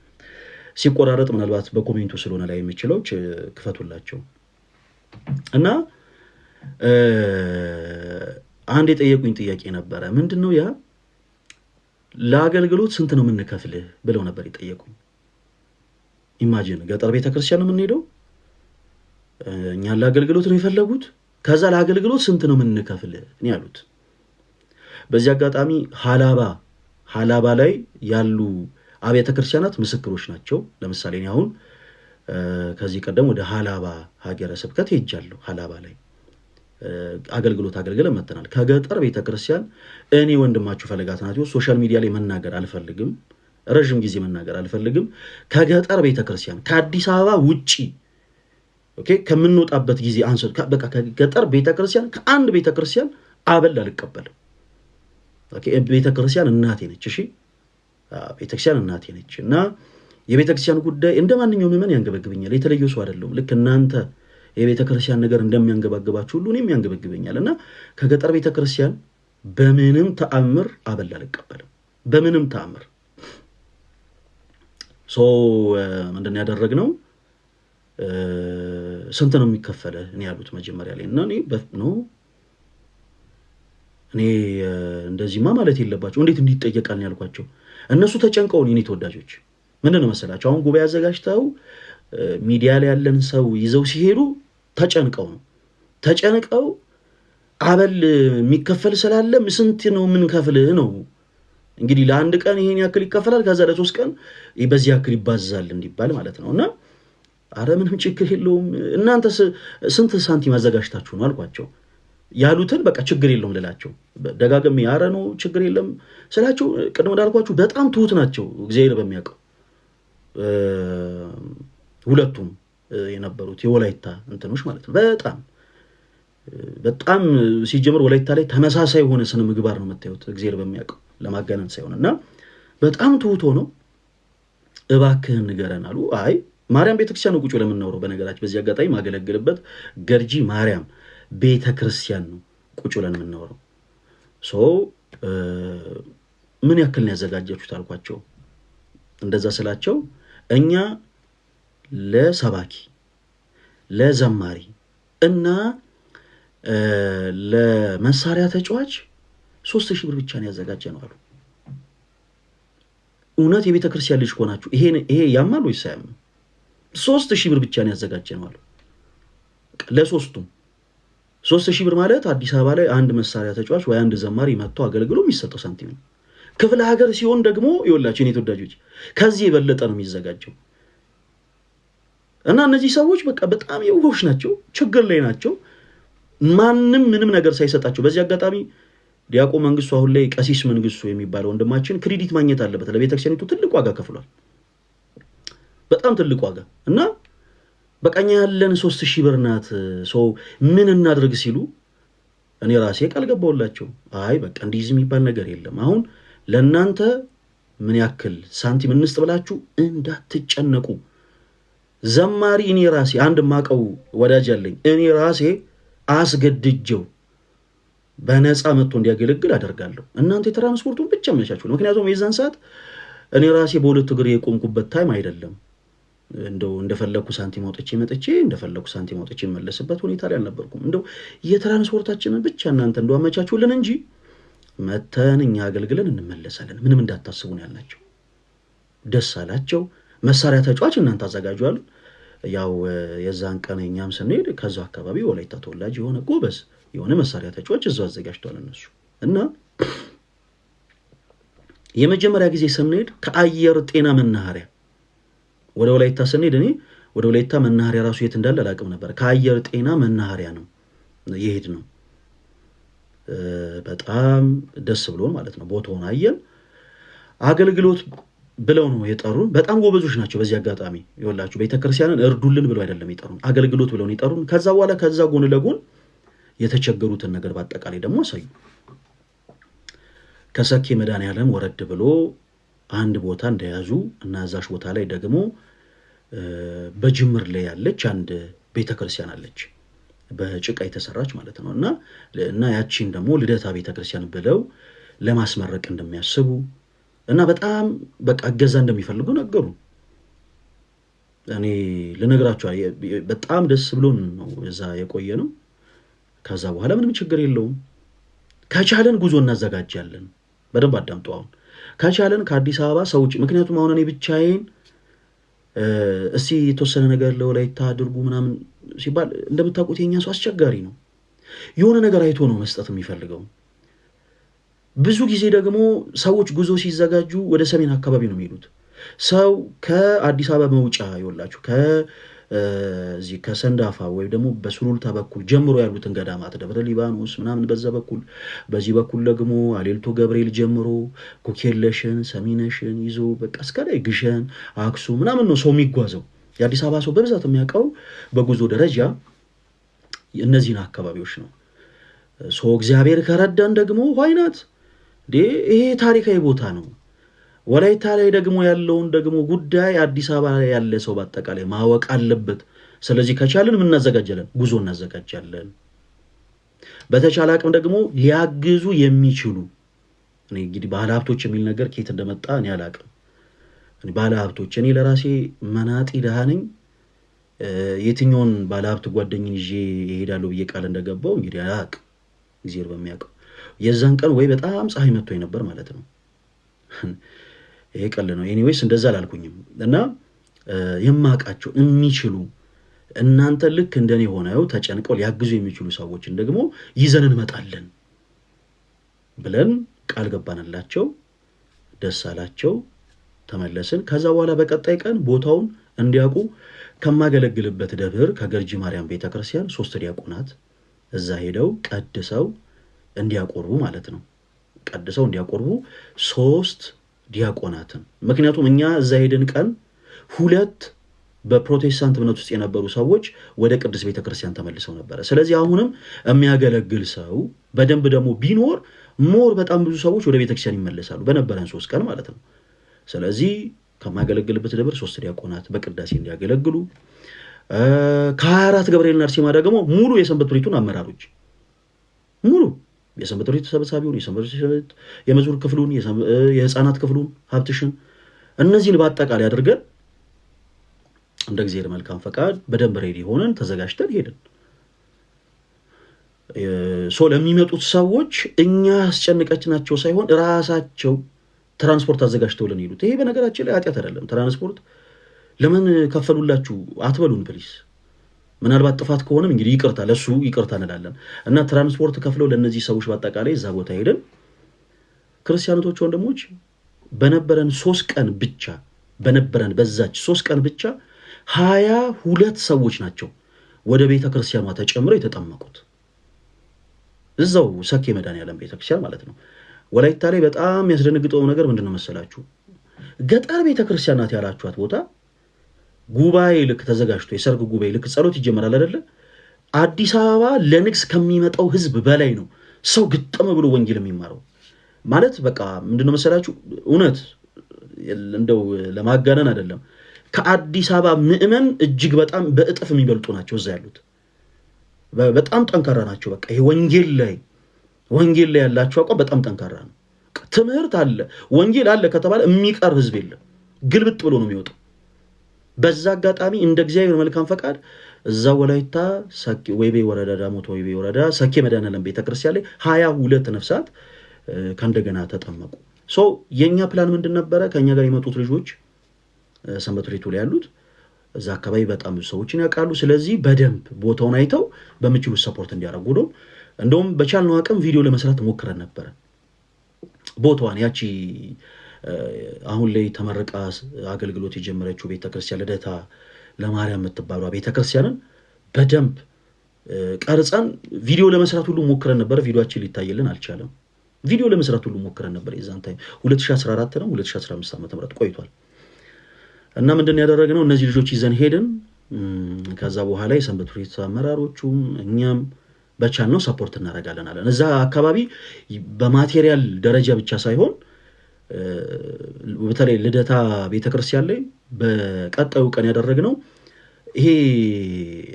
ሲቆራረጥ ምናልባት በኮሜንቱ ስለሆነ ላይ የሚችለው ክፈቱላቸው እና አንድ የጠየቁኝ ጥያቄ ነበረ። ምንድነው ያ ለአገልግሎት ስንት ነው የምንከፍልህ ብለው ነበር የጠየቁኝ። ኢማጂን ገጠር ቤተክርስቲያን ነው የምንሄደው፣ እኛን ለአገልግሎት ነው የፈለጉት። ከዛ ለአገልግሎት ስንት ነው የምንከፍልህ እኔ ያሉት። በዚህ አጋጣሚ ሀላባ ላይ ያሉ አብያተ ክርስቲያናት ምስክሮች ናቸው። ለምሳሌ እኔ አሁን ከዚህ ቀደም ወደ ሀላባ ሀገረ ስብከት ሄጃለሁ። ሀላባ ላይ አገልግሎት አገልግለን መጥተናል። ከገጠር ቤተክርስቲያን እኔ ወንድማችሁ ፈለገ አትናቴዎስ ሶሻል ሚዲያ ላይ መናገር አልፈልግም፣ ረዥም ጊዜ መናገር አልፈልግም። ከገጠር ቤተክርስቲያን ከአዲስ አበባ ውጪ ኦኬ ከምንወጣበት ጊዜ አንስቶ በቃ ከገጠር ቤተክርስቲያን ከአንድ ቤተክርስቲያን አበል አልቀበልም። ኦኬ ቤተክርስቲያን እናቴ ነች። እሺ ቤተክርስቲያን እናቴ ነች እና የቤተክርስቲያን ጉዳይ እንደማንኛውም ምዕመን ያንገበግበኛል። የተለየ ሰው አይደለም። ልክ እናንተ የቤተክርስቲያን ነገር እንደሚያንገባግባችሁ ሁሉ እኔም ያንገበግበኛል እና ከገጠር ቤተክርስቲያን በምንም ተአምር አበል አልቀበልም። በምንም ተአምር ምንድን ያደረግነው ስንት ነው የሚከፈለው እኔ ያሉት መጀመሪያ ላይ እና እኔ እንደዚህማ ማለት የለባቸው እንዴት እንዲጠየቃል ነው ያልኳቸው። እነሱ ተጨንቀው እኔ ተወዳጆች ምንድነው መሰላቸው አሁን ጉባኤ አዘጋጅተው ሚዲያ ላይ ያለን ሰው ይዘው ሲሄዱ ተጨንቀው አበል የሚከፈል ስላለ ስንት ነው ምን ከፍልህ ነው እንግዲህ ለአንድ ቀን ይሄን ያክል ይከፈላል ከዛ ለ3 ቀን በዚህ ያክል ይባዛል እንዲባል ማለት ነውና አረ ምንም ችግር የለውም እናንተ ስንት ሳንቲም አዘጋጅታችሁ ነው አልኳቸው። ያሉትን በቃ ችግር የለውም ልላቸው ደጋግሜ አረ ነው ችግር የለም ስላቸው ቅድም እንዳልኳችሁ በጣም ትሁት ናቸው። እግዚአብሔር በሚያውቀው ሁለቱም የነበሩት የወላይታ እንትኖች ማለት ነው። በጣም ሲጀምር ወላይታ ላይ ተመሳሳይ ሆነ ስነ ምግባር ነው የምታዩት እግዚአብሔር በሚያውቀው ለማጋነን ሳይሆንና በጣም ትሁት ሆኖ እባክህን ንገረን አሉ። አይ ማርያም ቤተክርስቲያን ነው ቁጭ ለምንኖረው በነገራችን በዚህ አጋጣሚ ማገለግልበት ገርጂ ማርያም ቤተክርስቲያን ነው ቁጭ ለምንኖረው ምን ያክል ነው ያዘጋጃችሁት አልኳቸው። እንደዛ ስላቸው እኛ ለሰባኪ ለዘማሪ እና ለመሳሪያ ተጫዋች 3000 ብር ብቻ ነው ያዘጋጀነው አሉ። እውነት የቤተ ክርስቲያን ልጅ ሆናችሁ ይሄ ያማል ወይስ አያምም? 3000 ብር ብቻ ነው ያዘጋጀነው አሉ። ለሶስቱም 3000 ብር ማለት አዲስ አበባ ላይ አንድ መሳሪያ ተጫዋች ወይ አንድ ዘማሪ መጥቶ አገልግሎ የሚሰጠው ሳንቲም ነው። ክፍለ ሀገር ሲሆን ደግሞ ይወላችሁ የኔ ተወዳጆች ከዚህ የበለጠ ነው የሚዘጋጀው። እና እነዚህ ሰዎች በቃ በጣም የውሆች ናቸው፣ ችግር ላይ ናቸው። ማንም ምንም ነገር ሳይሰጣቸው በዚህ አጋጣሚ ዲያቆን መንግስቱ አሁን ላይ ቀሲስ መንግስቱ የሚባለው ወንድማችን ክሬዲት ማግኘት አለበት። ለቤተክርስቲያኒቱ ትልቅ ዋጋ ከፍሏል፣ በጣም ትልቅ ዋጋ እና በቃኛ ያለን 3000 ብር ናት ሰው ምን እናድርግ ሲሉ እኔ ራሴ ቃል ገባውላቸው። አይ በቃ እንዲህ የሚባል ነገር የለም፣ አሁን ለእናንተ ምን ያክል ሳንቲም እንስጥ ብላችሁ እንዳትጨነቁ። ዘማሪ እኔ ራሴ አንድ ማቀው ወዳጅ አለኝ፣ እኔ ራሴ አስገድጀው በነፃ መጥቶ እንዲያገለግል አደርጋለሁ። እናንተ የትራንስፖርቱን ብቻ መቻችሁ። ምክንያቱም የዛን ሰዓት እኔ ራሴ በሁለት እግር የቆምኩበት ታይም አይደለም። እንደው እንደፈለኩ ሳንቲም አውጥቼ መጥቼ እንደፈለኩ ሳንቲም አውጥቼ መለስበት ሁኔታ ላይ አልነበርኩም። እንደው የትራንስፖርታችንን ብቻ እናንተ እንደው አመቻችሁልን እንጂ መተን እኛ አገልግለን እንመለሳለን፣ ምንም እንዳታስቡ ነው ያልናቸው። ደስ አላቸው። መሳሪያ ተጫዋች እናንተ አዘጋጁአል። ያው የዛን ቀን እኛም ስንሄድ ከዛው አካባቢ ወላይታ ተወላጅ የሆነ ጎበዝ የሆነ መሳሪያ ተጫዋች እዛው አዘጋጅቷል እነሱ። እና የመጀመሪያ ጊዜ ስንሄድ ከአየር ጤና መናኸሪያ ወደ ወላይታ ስንሄድ እኔ ወደ ወላይታ መናኸሪያ ራሱ የት እንዳለ አላውቅም ነበር። ከአየር ጤና መናኸሪያ ነው የሄድ ነው። በጣም ደስ ብሎን ማለት ነው። ቦታውን አየን። አገልግሎት ብለው ነው የጠሩን። በጣም ጎበዞች ናቸው። በዚህ አጋጣሚ ይወላችሁ ቤተክርስቲያንን እርዱልን ብለው አይደለም የጠሩን፣ አገልግሎት ብለው ነው የጠሩን። ከዛ በኋላ ከዛ ጎን ለጎን የተቸገሩትን ነገር በአጠቃላይ ደግሞ አሳዩ። ከሰኬ መድኃኔዓለም ወረድ ብሎ አንድ ቦታ እንደያዙ እና እዛሽ ቦታ ላይ ደግሞ በጅምር ላይ ያለች አንድ ቤተክርስቲያን አለች፣ በጭቃ የተሰራች ማለት ነው። እና ያቺን ደግሞ ልደታ ቤተክርስቲያን ብለው ለማስመረቅ እንደሚያስቡ እና በጣም በቃ እገዛ እንደሚፈልጉ ነገሩ። እኔ ልነግራችሁ በጣም ደስ ብሎን ነው እዛ የቆየ ነው። ከዛ በኋላ ምንም ችግር የለውም፣ ከቻለን ጉዞ እናዘጋጃለን። በደንብ አዳምጡ። አሁን ከቻለን ከአዲስ አበባ ሰዎች፣ ምክንያቱም አሁን እኔ ብቻዬን እስቲ የተወሰነ ነገር ለወላይታ አድርጉ ምናምን ሲባል እንደምታውቁት የኛ ሰው አስቸጋሪ ነው። የሆነ ነገር አይቶ ነው መስጠት የሚፈልገው። ብዙ ጊዜ ደግሞ ሰዎች ጉዞ ሲዘጋጁ ወደ ሰሜን አካባቢ ነው የሚሄዱት። ሰው ከአዲስ አበባ መውጫ ይወላችሁ ከዚህ ከሰንዳፋ ወይም ደግሞ በሱሉልታ በኩል ጀምሮ ያሉትን ገዳማት ደብረ ሊባኖስ ምናምን በዛ በኩል፣ በዚህ በኩል ደግሞ አሌልቶ ገብርኤል ጀምሮ ኩኬለሽን ሰሚነሽን ይዞ በቃ እስከ ላይ ግሸን አክሱም ምናምን ነው ሰው የሚጓዘው። የአዲስ አበባ ሰው በብዛት የሚያውቀው በጉዞ ደረጃ እነዚህን አካባቢዎች ነው። ሰው እግዚአብሔር ከረዳን ደግሞ ዋይናት ይሄ ታሪካዊ ቦታ ነው። ወላይታ ላይ ደግሞ ያለውን ደግሞ ጉዳይ አዲስ አበባ ላይ ያለ ሰው በአጠቃላይ ማወቅ አለበት። ስለዚህ ከቻልን ምን እናዘጋጃለን? ጉዞ እናዘጋጃለን። በተቻለ አቅም ደግሞ ሊያግዙ የሚችሉ እኔ እንግዲህ ባለሀብቶች የሚል ነገር ከየት እንደመጣ እኔ አላቅም። ባለሀብቶች እኔ ለራሴ መናጢ ደሃ ነኝ። የትኛውን ባለሀብት ጓደኝን ይዤ እሄዳለሁ ብዬ ቃል እንደገባው እንግዲህ አላቅም፣ እግዚአብሔር በሚያውቀው። የዛን ቀን ወይ በጣም ፀሐይ መጥቶኝ ነበር ማለት ነው። ይሄ ቀል ነው። ኤኒዌይስ እንደዛ አላልኩኝም። እና የማውቃቸው የሚችሉ እናንተ ልክ እንደኔ ሆነው ተጨንቀው ሊያግዙ የሚችሉ ሰዎችን ደግሞ ይዘን እንመጣለን ብለን ቃል ገባንላቸው። ደስ አላቸው፣ ተመለስን። ከዛ በኋላ በቀጣይ ቀን ቦታውን እንዲያውቁ ከማገለግልበት ደብር ከገርጂ ማርያም ቤተክርስቲያን 3 ዲያቆናት እዛ ሄደው ቀድሰው እንዲያቆርቡ ማለት ነው። ቀድሰው እንዲያቆርቡ 3 ዲያቆናትን። ምክንያቱም እኛ እዛ ሄደን ቀን 2 በፕሮቴስታንት እምነት ውስጥ የነበሩ ሰዎች ወደ ቅድስት ቤተክርስቲያን ተመልሰው ነበረ። ስለዚህ አሁንም የሚያገለግል ሰው በደንብ ደግሞ ቢኖር ሞር በጣም ብዙ ሰዎች ወደ ቤተክርስቲያን ይመለሳሉ በነበረን 3 ቀን ማለት ነው። ስለዚህ ከማገለግልበት ደብር 3 ዲያቆናት በቅዳሴ እንዲያገለግሉ፣ ከ24 ገብርኤልና አርሴማ ደግሞ ሙሉ የሰንበት ቤቱን አመራሮች ሙሉ የሰንበት ትምህርት ቤት ተሰብሳቢውን፣ የሰንበት ትምህርት የመዝሙር ክፍሉን፣ የህፃናት ክፍሉን፣ ሀብትሽን እነዚህን በአጠቃላይ አድርገን እንደ እግዚአብሔር መልካም ፈቃድ በደንብ ሬዲ ሆነን ተዘጋጅተን ሄድን። ለሚመጡት ሰዎች እኛ አስጨንቀችናቸው ሳይሆን ራሳቸው ትራንስፖርት አዘጋጅተውልን ሄዱት። ይሄ በነገራችን ላይ ኃጢአት አይደለም። ትራንስፖርት ለምን ከፈሉላችሁ አትበሉን ፕሊስ። ምናልባት ጥፋት ከሆነም እንግዲህ ይቅርታ፣ ለሱ ይቅርታ እንላለን እና ትራንስፖርት ከፍለው ለእነዚህ ሰዎች በአጠቃላይ እዛ ቦታ ሄደን ክርስቲያኖቶች ወንድሞች በነበረን 3 ቀን ብቻ በዛች 3 ቀን ብቻ 22 ሰዎች ናቸው ወደ ቤተ ክርስቲያኗ ተጨምረው የተጠመቁት። እዛው ሰኬ መድኃኔዓለም ቤተክርስቲያን ማለት ነው። ወላይታ ላይ በጣም ያስደነግጠው ነገር ምንድነው መሰላችሁ? ገጠር ቤተክርስቲያን ናት ያላችኋት ቦታ ጉባኤ ልክ ተዘጋጅቶ የሰርግ ጉባኤ ልክ ጸሎት ይጀመራል አይደለ? አዲስ አበባ ለንግስ ከሚመጣው ህዝብ በላይ ነው ሰው ግጥም ብሎ ወንጌል የሚማረው ማለት በቃ ምንድነው መሰላችሁ? እውነት እንደው ለማጋነን አይደለም፣ ከአዲስ አበባ ምዕመን እጅግ በጣም በእጥፍ የሚበልጡ ናቸው እዛ ያሉት። በጣም ጠንካራ ናቸው። በቃ ይሄ ወንጌል ላይ ያላቸው አቋም በጣም ጠንካራ ነው። ትምህርት አለ፣ ወንጌል አለ ከተባለ የሚቀር ህዝብ የለም። ግልብጥ ብሎ ነው የሚወጣው። በዛ አጋጣሚ እንደ እግዚአብሔር መልካም ፈቃድ እዛ ወላይታ ወይቤ ወረዳ ዳሞት ወይቤ ወረዳ ሰኬ መድኃኔዓለም ቤተክርስቲያን ላይ 22 ነፍሳት ከእንደገና ተጠመቁ። የኛ ፕላን ምንድን ነበረ? ከኛ ጋር የመጡት ልጆች ሰንበት ቤቱ ላይ ያሉት እዛ አካባቢ በጣም ብዙ ሰዎችን ያውቃሉ። ስለዚህ በደንብ ቦታውን አይተው በሚችሉት ሰፖርት እንዲያደርጉ ነው። እንደውም በቻልነው አቅም ቪዲዮ ለመስራት ሞክረን ነበረ። ቦታዋን ያቺ አሁን ላይ ተመረቃ አገልግሎት የጀመረችው ቤተክርስቲያን ልደታ ለማርያም የምትባሏ ቤተክርስቲያንን በደንብ ቀርጸን ቪዲዮ ለመስራት ሁሉ ሞክረን ነበር። ቪዲዮአችን ሊታየልን አልቻለም። ቪዲዮ ለመስራት ሁሉ ሞክረን ነበር። የዛን ታይም 2014 ነው 2015 ዓ.ም ቆይቷል። እና ምንድን ያደረግነው እነዚህ ልጆች ይዘን ሄድን። ከዛ በኋላ የሰንበት ቤት አመራሮቹም እኛም በቻልነው ሰፖርት እናደርጋለን አለን። እዛ አካባቢ በማቴሪያል ደረጃ ብቻ ሳይሆን በተለይ ልደታ ቤተክርስቲያን ላይ በቀጣዩ ቀን ያደረግነው ይሄ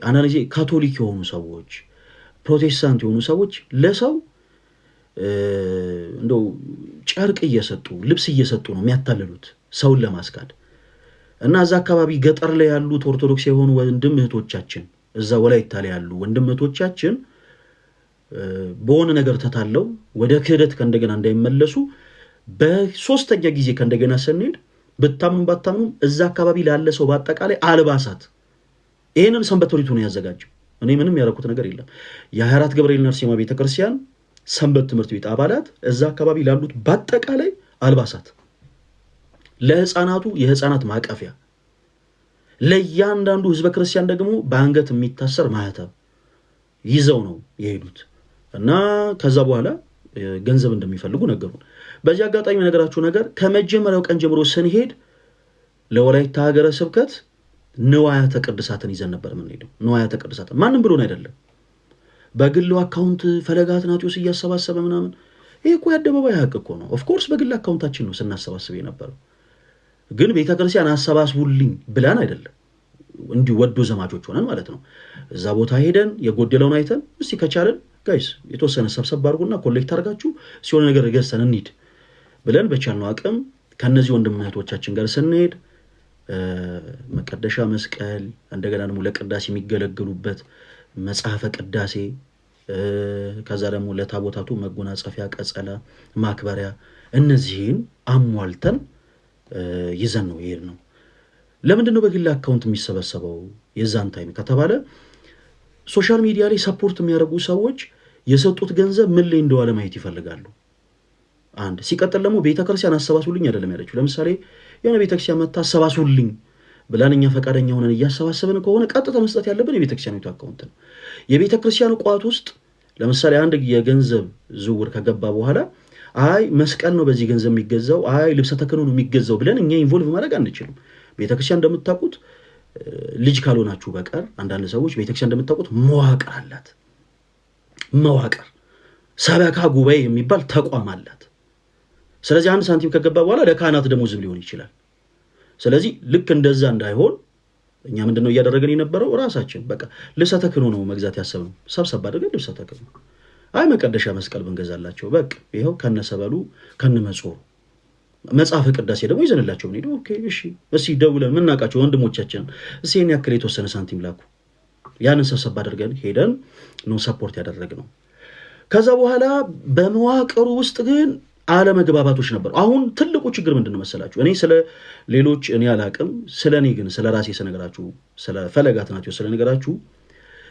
አናሊዜ ካቶሊክ የሆኑ ሰዎች፣ ፕሮቴስታንት የሆኑ ሰዎች ለሰው እንደው ጨርቅ እየሰጡ ልብስ እየሰጡ ነው የሚያታልሉት ሰውን ለማስካድ። እና እዛ አካባቢ ገጠር ላይ ያሉት ኦርቶዶክስ የሆኑ ወንድም እህቶቻችን እዛ ወላይታ ላይ ያሉ ወንድም እህቶቻችን በሆነ ነገር ተታለው ወደ ክህደት ከእንደገና እንዳይመለሱ በሶስተኛ ጊዜ ከእንደገና ስንሄድ ብታምኑ ባታምኑ እዛ አካባቢ ላለ ሰው በአጠቃላይ አልባሳት ይሄንን ሰንበት ትምህርት ቤቱ ነው ያዘጋጀው። እኔ ምንም ያደረኩት ነገር የለም። የ24 ገብርኤል ነርሲማ ቤተክርስቲያን ሰንበት ትምህርት ቤት አባላት እዛ አካባቢ ላሉት በአጠቃላይ አልባሳት፣ ለህፃናቱ የህፃናት ማቀፊያ፣ ለእያንዳንዱ ህዝበ ክርስቲያን ደግሞ በአንገት የሚታሰር ማህተብ ይዘው ነው የሄዱት። እና ከዛ በኋላ ገንዘብ እንደሚፈልጉ ነገሩን። በዚህ አጋጣሚ ነገራችሁ ነገር ከመጀመሪያው ቀን ጀምሮ ስንሄድ ለወላይታ ሀገረ ስብከት ንዋያተ ቅድሳትን ይዘን ነበር የምንሄደው። ንዋያተ ቅድሳትን ማንም ብሎን አይደለም፣ በግል አካውንት ፈለገ አትናቴዎስ እያሰባሰበ ምናምን። ይሄ እኮ የአደባባይ ሀቅ እኮ ነው። ኦፍኮርስ በግል አካውንታችን ነው ስናሰባስብ የነበረው፣ ግን ቤተክርስቲያን አሰባስቡልኝ ብላን አይደለም፣ እንዲሁ ወዶ ዘማቾች ሆነን ማለት ነው። እዛ ቦታ ሄደን የጎደለውን አይተን እስቲ ከቻለን ጋይስ የተወሰነ ሰብሰብ አድርጉና ኮሌክት አድርጋችሁ ሲሆን ነገር ገዝተን እንሂድ ብለን በቻልነው አቅም ከነዚህ ወንድም እህቶቻችን ጋር ስንሄድ መቀደሻ መስቀል፣ እንደገና ደግሞ ለቅዳሴ የሚገለገሉበት መጽሐፈ ቅዳሴ፣ ከዛ ደግሞ ለታቦታቱ መጎናጸፊያ፣ ቀጸላ፣ ማክበሪያ እነዚህን አሟልተን ይዘን ነው የሄድነው። ለምንድን ነው በግል አካውንት የሚሰበሰበው የዛን ታይም ከተባለ ሶሻል ሚዲያ ላይ ሰፖርት የሚያደርጉ ሰዎች የሰጡት ገንዘብ ምን ላይ እንደዋለ ማየት ይፈልጋሉ። አንድ ሲቀጥል ደግሞ ቤተክርስቲያን አሰባስቡልኝ አይደለም ያለችው። ለምሳሌ የሆነ ቤተክርስቲያን መታ አሰባስቡልኝ ብላን እኛ ፈቃደኛ ሆነን እያሰባሰብን ከሆነ ቀጥታ መስጠት ያለብን የቤተክርስቲያኒቱ አካውንት ነው። የቤተክርስቲያኑ ቋት ውስጥ ለምሳሌ አንድ የገንዘብ ዝውውር ከገባ በኋላ አይ መስቀል ነው በዚህ ገንዘብ የሚገዛው፣ አይ ልብሰ ተክህኖ ነው የሚገዛው ብለን እኛ ኢንቮልቭ ማድረግ አንችልም። ቤተክርስቲያን እንደምታውቁት ልጅ ካልሆናችሁ በቀር አንዳንድ ሰዎች ቤተክርስቲያን እንደምታውቁት መዋቅር አላት። መዋቅር ሰበካ ጉባኤ የሚባል ተቋም አላት። ስለዚህ አንድ ሳንቲም ከገባ በኋላ ለካህናት ደሞዝም ሊሆን ይችላል። ስለዚህ ልክ እንደዛ እንዳይሆን እኛ ምንድነው እያደረገን የነበረው ራሳችን በቃ ልብሰ ተክህኖ ነው መግዛት ያሰብነው። ሰብሰብ አድርገን ልብሰ ተክህኖ አይ መቀደሻ መስቀል ብንገዛላቸው በቃ ይሄው ከነሰበሉ ከነመጾሩ መጽሐፍ ቅዳሴ ደግሞ ይዘንላቸው ምን ኦኬ እሺ ደውለን ምናቃቸው ወንድሞቻችን እሴን ያክል የተወሰነ ሳንቲም ላኩ ያንን ሰብሰብ አድርገን ሄደን ነው ሰፖርት ያደረግነው። ከዛ በኋላ በመዋቅሩ ውስጥ ግን አለመግባባቶች ነበሩ። አሁን ትልቁ ችግር ምንድነው መሰላችሁ? እኔ ስለ ሌሎች እኔ አላቅም፣ ስለኔ ግን ስለ ራሴ ስነግራችሁ ስለ ፈለጋት ናቸው ስለ ነገራችሁ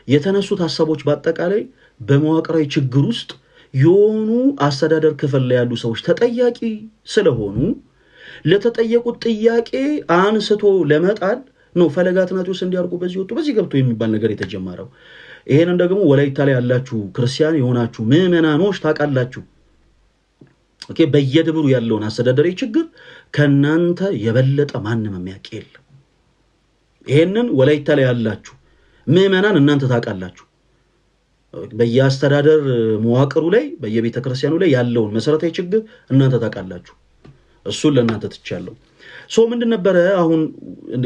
የተነሱት ሐሳቦች በአጠቃላይ በመዋቅራዊ ችግር ውስጥ የሆኑ አስተዳደር ክፍል ላይ ያሉ ሰዎች ተጠያቂ ስለሆኑ ለተጠየቁት ጥያቄ አንስቶ ለመጣል ነው ፈለጋት ናቸው እንዲያርጉ በዚህ ወጡ በዚህ ገብቶ የሚባል ነገር የተጀመረው። ይሄንን ደግሞ ወላይታ ላይ ያላችሁ ክርስቲያን የሆናችሁ ምዕመናኖች ታውቃላችሁ። ኦኬ በየደብሩ ያለውን አስተዳደራዊ ችግር ከናንተ የበለጠ ማንም የሚያውቅ የለም። ይሄንን ወላይታ ላይ ያላችሁ ምዕመናን እናንተ ታውቃላችሁ። በየአስተዳደር መዋቅሩ ላይ በየቤተ ክርስቲያኑ ላይ ያለውን መሰረታዊ ችግር እናንተ ታውቃላችሁ። እሱን ለእናንተ ትቻለሁ። ሶ ምንድን ነበረ አሁን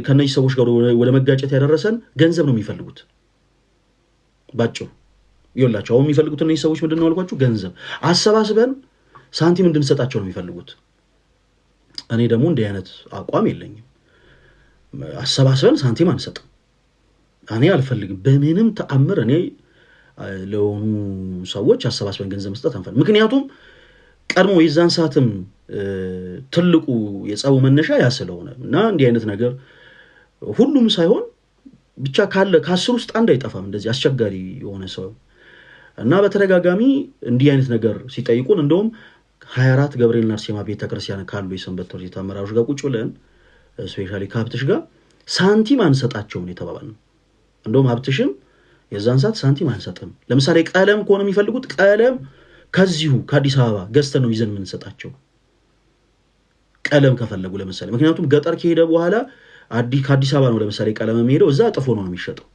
ከነዚህ ሰዎች ጋር ወደ መጋጨት ያደረሰን ገንዘብ ነው የሚፈልጉት። ባጭሩ ይኸውላችሁ አሁን የሚፈልጉት እነዚህ ሰዎች ምንድን ነው አልኳችሁ? ገንዘብ አሰባስበን ሳንቲም እንድንሰጣቸው ነው የሚፈልጉት። እኔ ደግሞ እንዲህ አይነት አቋም የለኝም። አሰባስበን ሳንቲም አንሰጥም። እኔ አልፈልግም በምንም ተአምር። እኔ ለሆኑ ሰዎች አሰባስበን ገንዘብ መስጠት አንፈልግም። ምክንያቱም ቀድሞ የዛን ሰዓትም ትልቁ የጸቡ መነሻ ያ ስለሆነ እና እንዲህ አይነት ነገር ሁሉም ሳይሆን ብቻ ካለ ከ10 ውስጥ አንድ አይጠፋም እንደዚህ አስቸጋሪ የሆነ ሰው እና በተደጋጋሚ እንዲህ አይነት ነገር ሲጠይቁን እንደውም 24 ገብርኤልና አርሴማ ቤተክርስቲያን ካሉ የሰንበት ትምህርት ቤት አመራሮች ጋር ቁጭ ብለን ስፔሻሊ ከሀብትሽ ጋር ሳንቲም አንሰጣቸውም የተባባልነው። እንደውም ሀብትሽም የዛን ሰዓት ሳንቲም አንሰጥም፣ ለምሳሌ ቀለም ከሆነ የሚፈልጉት ቀለም ከዚሁ ከአዲስ አበባ ገዝተን ነው ይዘን የምንሰጣቸው ቀለም ከፈለጉ ለምሳሌ። ምክንያቱም ገጠር ከሄደ በኋላ ከአዲስ አበባ ነው ለምሳሌ ቀለም የሚሄደው እዛ ጥፎ ነው የሚሸጠው።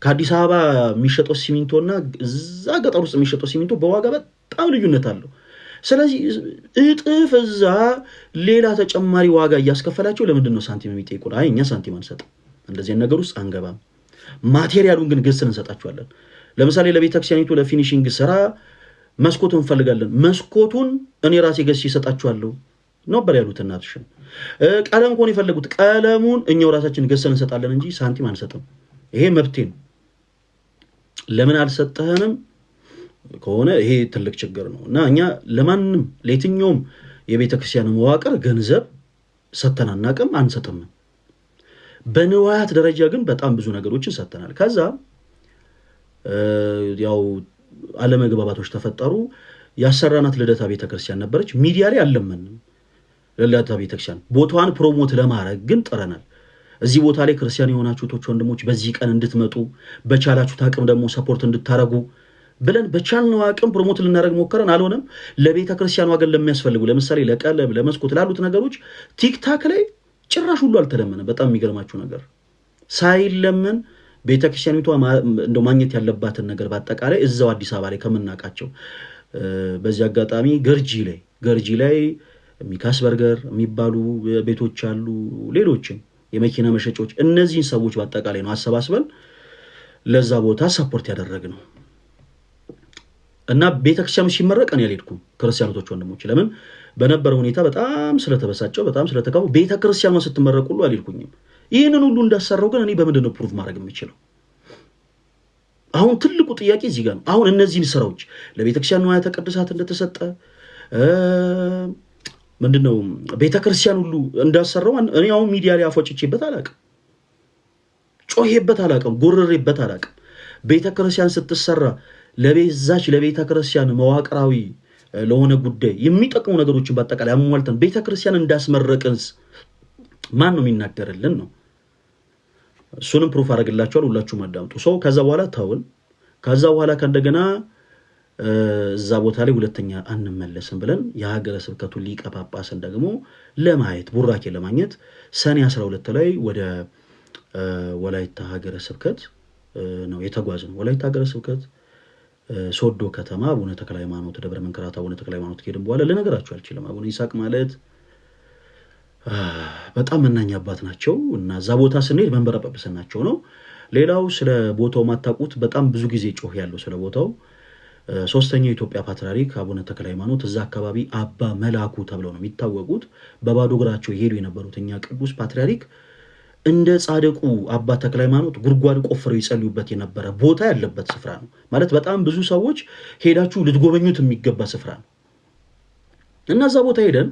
ከአዲስ አበባ የሚሸጠው ሲሚንቶና እዛ ገጠር ውስጥ የሚሸጠው ሲሚንቶ በዋጋ በጣም ልዩነት አለው። ስለዚህ እጥፍ እዛ ሌላ ተጨማሪ ዋጋ እያስከፈላቸው ለምንድን ነው ሳንቲም የሚጠይቁን? አይ እኛ ሳንቲም አንሰጥም፣ እንደዚህ ነገር ውስጥ አንገባም። ማቴሪያሉን ግን ገዝተን እንሰጣቸዋለን። ለምሳሌ ለቤተክርስቲያኒቱ ለፊኒሺንግ ስራ መስኮት እንፈልጋለን፣ መስኮቱን እኔ ራሴ ገዝቼ እሰጣቸዋለሁ ነበር ያሉት እናትሽን። ቀለም ከሆነ የፈለጉት ቀለሙን እኛው ራሳችን ገዝተን እንሰጣለን እንጂ ሳንቲም አንሰጥም። ይሄ መብቴ ነው። ለምን አልሰጠህንም ከሆነ ይሄ ትልቅ ችግር ነው እና እኛ ለማንም ለየትኛውም የቤተክርስቲያን መዋቅር ገንዘብ ሰጥተን አናውቅም፣ አንሰጥም። በንዋያት ደረጃ ግን በጣም ብዙ ነገሮችን ሰጥተናል። ከዛ ያው አለመግባባቶች ተፈጠሩ። ያሰራናት ልደታ ቤተክርስቲያን ነበረች። ሚዲያ ላይ አልለመንም። ልደታ ቤተክርስቲያን ቦታዋን ፕሮሞት ለማድረግ ግን ጥረናል። እዚህ ቦታ ላይ ክርስቲያን የሆናችሁ ቶች ወንድሞች በዚህ ቀን እንድትመጡ በቻላችሁት አቅም ደግሞ ሰፖርት እንድታረጉ ብለን በቻልነው አቅም ፕሮሞት ልናደርግ ሞከረን። አልሆነም። ለቤተ ክርስቲያኗ ግን ለሚያስፈልጉ ለምሳሌ ለቀለም ለመስኮት ላሉት ነገሮች ቲክታክ ላይ ጭራሽ ሁሉ አልተለመነ። በጣም የሚገርማችሁ ነገር ሳይለመን ቤተክርስቲያኒቷ እንደው ማግኘት ያለባትን ነገር በአጠቃላይ እዛው አዲስ አበባ ላይ ከምናውቃቸው በዚህ አጋጣሚ ገርጂ ላይ ሚካስ በርገር የሚባሉ ቤቶች አሉ፣ ሌሎችም የመኪና መሸጫዎች። እነዚህን ሰዎች በአጠቃላይ ነው አሰባስበን ለዛ ቦታ ሰፖርት ያደረግነው እና ቤተክርስቲያኑ ሲመረቅ እኔ አልሄድኩም። ክርስቲያኖች ወንድሞች ለምን በነበረው ሁኔታ በጣም ስለተበሳጨው በጣም ስለተካው ቤተክርስቲያኗ ስትመረቅ ሁሉ አልሄድኩኝም። ይህንን ሁሉ እንዳሰራው ግን እኔ በምንድን ነው ፕሩቭ ማድረግ የምችለው? አሁን ትልቁ ጥያቄ እዚህ ጋር ነው። አሁን እነዚህን ስራዎች ለቤተክርስቲያን ንዋያተ ቅድሳት እንደተሰጠ ምንድነው ቤተክርስቲያን ሁሉ እንዳሰራው እኔ አሁን ሚዲያ ላይ አፎጭቼበት አላውቅም፣ ጮሄበት አላውቅም፣ ጎረሬበት አላውቅም። ቤተክርስቲያን ስትሰራ ለቤተክርስቲያን መዋቅራዊ ለሆነ ጉዳይ የሚጠቅሙ ነገሮችን በአጠቃላይ አሟልተን ቤተክርስቲያን እንዳስመረቅንስ ማን ነው የሚናገርልን ነው? እሱንም ፕሩፍ አደርግላችኋል። ሁላችሁም አዳምጡ። ሰው ከዛ በኋላ ታውን ከዛ በኋላ ከእንደገና እዛ ቦታ ላይ ሁለተኛ አንመለስም ብለን የሀገረ ስብከቱን ሊቀ ጳጳስን ደግሞ ለማየት ቡራኬ ለማግኘት ሰኔ 12 ላይ ወደ ወላይታ ሀገረ ስብከት ነው የተጓዝነው። ወላይታ ሀገረ ስብከት ሶዶ ከተማ አቡነ ተክለ ሃይማኖት ደብረ መንክራት አቡነ ተክለ ሃይማኖት ከሄድን በኋላ ልነግራችሁ አልችልም። አቡነ ይስሐቅ ማለት በጣም መናኛ አባት ናቸው እና እዛ ቦታ ስንሄድ መንበረ ጵጵስናቸው ነው። ሌላው ስለ ቦታው ማታውቁት በጣም ብዙ ጊዜ ጮህ ያለው ስለ ቦታው ሶስተኛው የኢትዮጵያ ፓትርያርክ አቡነ ተክለ ሃይማኖት እዛ አካባቢ አባ መላኩ ተብለው ነው የሚታወቁት። በባዶ እግራቸው ይሄዱ የነበሩት እኛ ቅዱስ ፓትርያርክ እንደ ጻድቁ አባ ተክለ ሃይማኖት ጉድጓድ ቆፍረው ይጸልዩበት የነበረ ቦታ ያለበት ስፍራ ነው። ማለት በጣም ብዙ ሰዎች ሄዳችሁ ልትጎበኙት የሚገባ ስፍራ ነው እና እዛ ቦታ ሄደን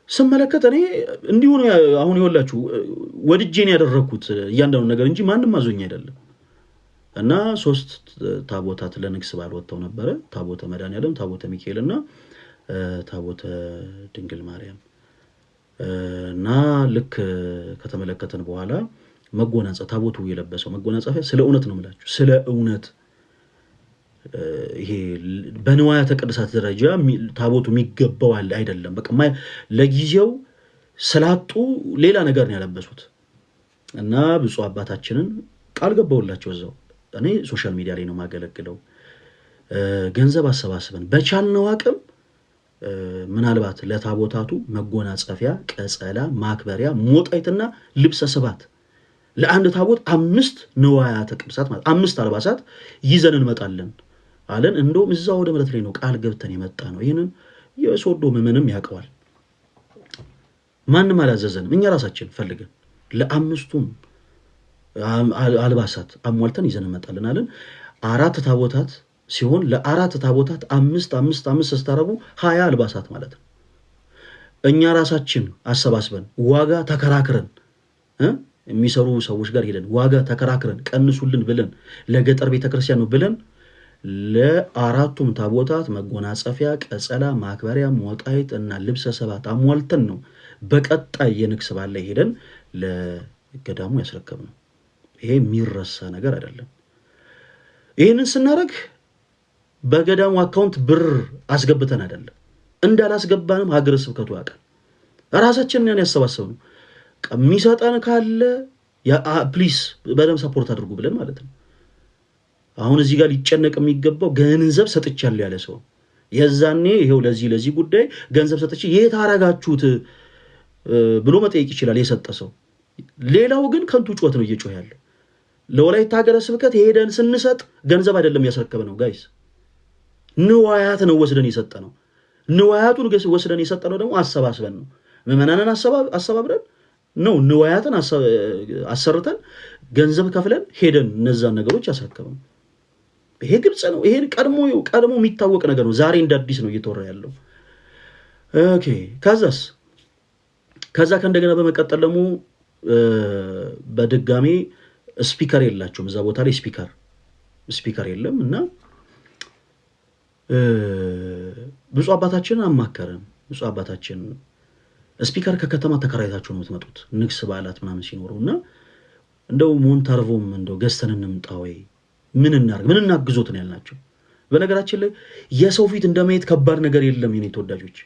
ስመለከት እኔ እንዲሁ ነው አሁን ይወላችሁ ወድጄን ያደረኩት እያንዳንዱ ነገር እንጂ ማንም አዞኝ አይደለም። እና 3 ታቦታት ለንግስ በዓል ወጥተው ነበረ። ታቦተ መድኃኔዓለም፣ ታቦተ ሚካኤል እና ታቦተ ድንግል ማርያም እና ልክ ከተመለከተን በኋላ ታቦቱ የለበሰው መጎናጸፊያ ስለ እውነት ነው የምላችሁ፣ ስለ እውነት ይሄ በንዋያተ ቅድሳት ደረጃ ታቦቱ የሚገባው አይደለም። በቃ ለጊዜው ስላጡ ሌላ ነገር ነው ያለበሱት እና ብፁዕ አባታችንን ቃል ገባውላቸው እዛው እኔ ሶሻል ሚዲያ ላይ ነው ማገለግለው ገንዘብ አሰባስበን በቻልነው አቅም ምናልባት ለታቦታቱ መጎናጸፊያ፣ ቀጸላ፣ ማክበሪያ፣ ሞጣይትና ልብሰ ስባት ለአንድ ታቦት 5 ንዋያተ ቅድሳት ማለት 5 አልባሳት ይዘን እንመጣለን አለን። እንደውም እዛው ወደ ምረት ላይ ነው ቃል ገብተን የመጣ ነው። ይሄንን የሶዶ ምዕመንም ያውቀዋል። ማንም አላዘዘንም። እኛ ራሳችን ፈልገን ለአምስቱም አልባሳት አሟልተን ይዘን እንመጣለን አለን። 4 ታቦታት ሲሆን ለ4 ታቦታት 5 ስታረጉ 20 አልባሳት ማለት ነው። እኛ ራሳችን አሰባስበን ዋጋ ተከራክረን የሚሰሩ ሰዎች ጋር ሄደን ዋጋ ተከራክረን ቀንሱልን ብለን ለገጠር ቤተክርስቲያን ነው ብለን ለ4ቱም ታቦታት መጎናጸፊያ፣ ቀጸላ፣ ማክበሪያ፣ ሞጣይት እና ልብሰ ሰባት አሟልተን ነው በቀጣይ የንግስ በዓል ላይ ሄደን ለገዳሙ ያስረከብነው። ይሄ የሚረሳ ነገር አይደለም። ይህንን ስናደርግ በገዳሙ አካውንት ብር አስገብተን አይደለም፣ እንዳላስገባንም ሀገረ ስብከቱ ያውቃል። ራሳችንን ያን ያሰባሰብነው የሚሰጠን ካለ ፕሊስ በደምብ ሰፖርት አድርጉ ብለን ማለት ነው። አሁን እዚህ ጋር ሊጨነቅ የሚገባው ገንዘብ ሰጥቻለሁ ያለ ሰው የዛኔ ይሄው ለዚህ ጉዳይ ገንዘብ ሰጥቼ የት አረጋችሁት ብሎ መጠየቅ ይችላል የሰጠ ሰው። ሌላው ግን ከንቱ ጩኸት ነው እየጮህ ያለው። ለወላይታ ሀገረ ስብከት ሄደን ስንሰጥ ገንዘብ አይደለም ያስረከበ ነው ጋይስ፣ ንዋያት ነው ወስደን የሰጠ ነው። ንዋያቱን ወስደን የሰጠ ነው ደግሞ አሰባስበን ነው፣ ምዕመናንን አሰባብረን ነው ንዋያትን አሰርተን ገንዘብ ከፍለን ሄደን እነዛን ነገሮች ያስረከበ ነው። ይሄ ግልጽ ነው። ይሄ ቀድሞ የሚታወቅ ነገር ነው። ዛሬ እንደ አዲስ ነው እየተወራ ያለው። ኦኬ ከዛ ከእንደገና በመቀጠል ደግሞ በድጋሚ ስፒከር የላቸውም እዛ ቦታ ላይ ስፒከር የለም እና ብፁዕ አባታችን አማከረን። ብፁዕ አባታችን ስፒከር ከከተማ ተከራይታችሁ ነው የምትመጡት ንግስ በዓላት ምናምን ሲኖሩ እና እንደው ሞንታርቮም እንደው ገዝተን እንምጣ ወይ ምን እናግዞት ነው ያልናቸው። በነገራችን ላይ የሰው ፊት እንደማየት ከባድ ነገር የለም የኔ ተወዳጆች።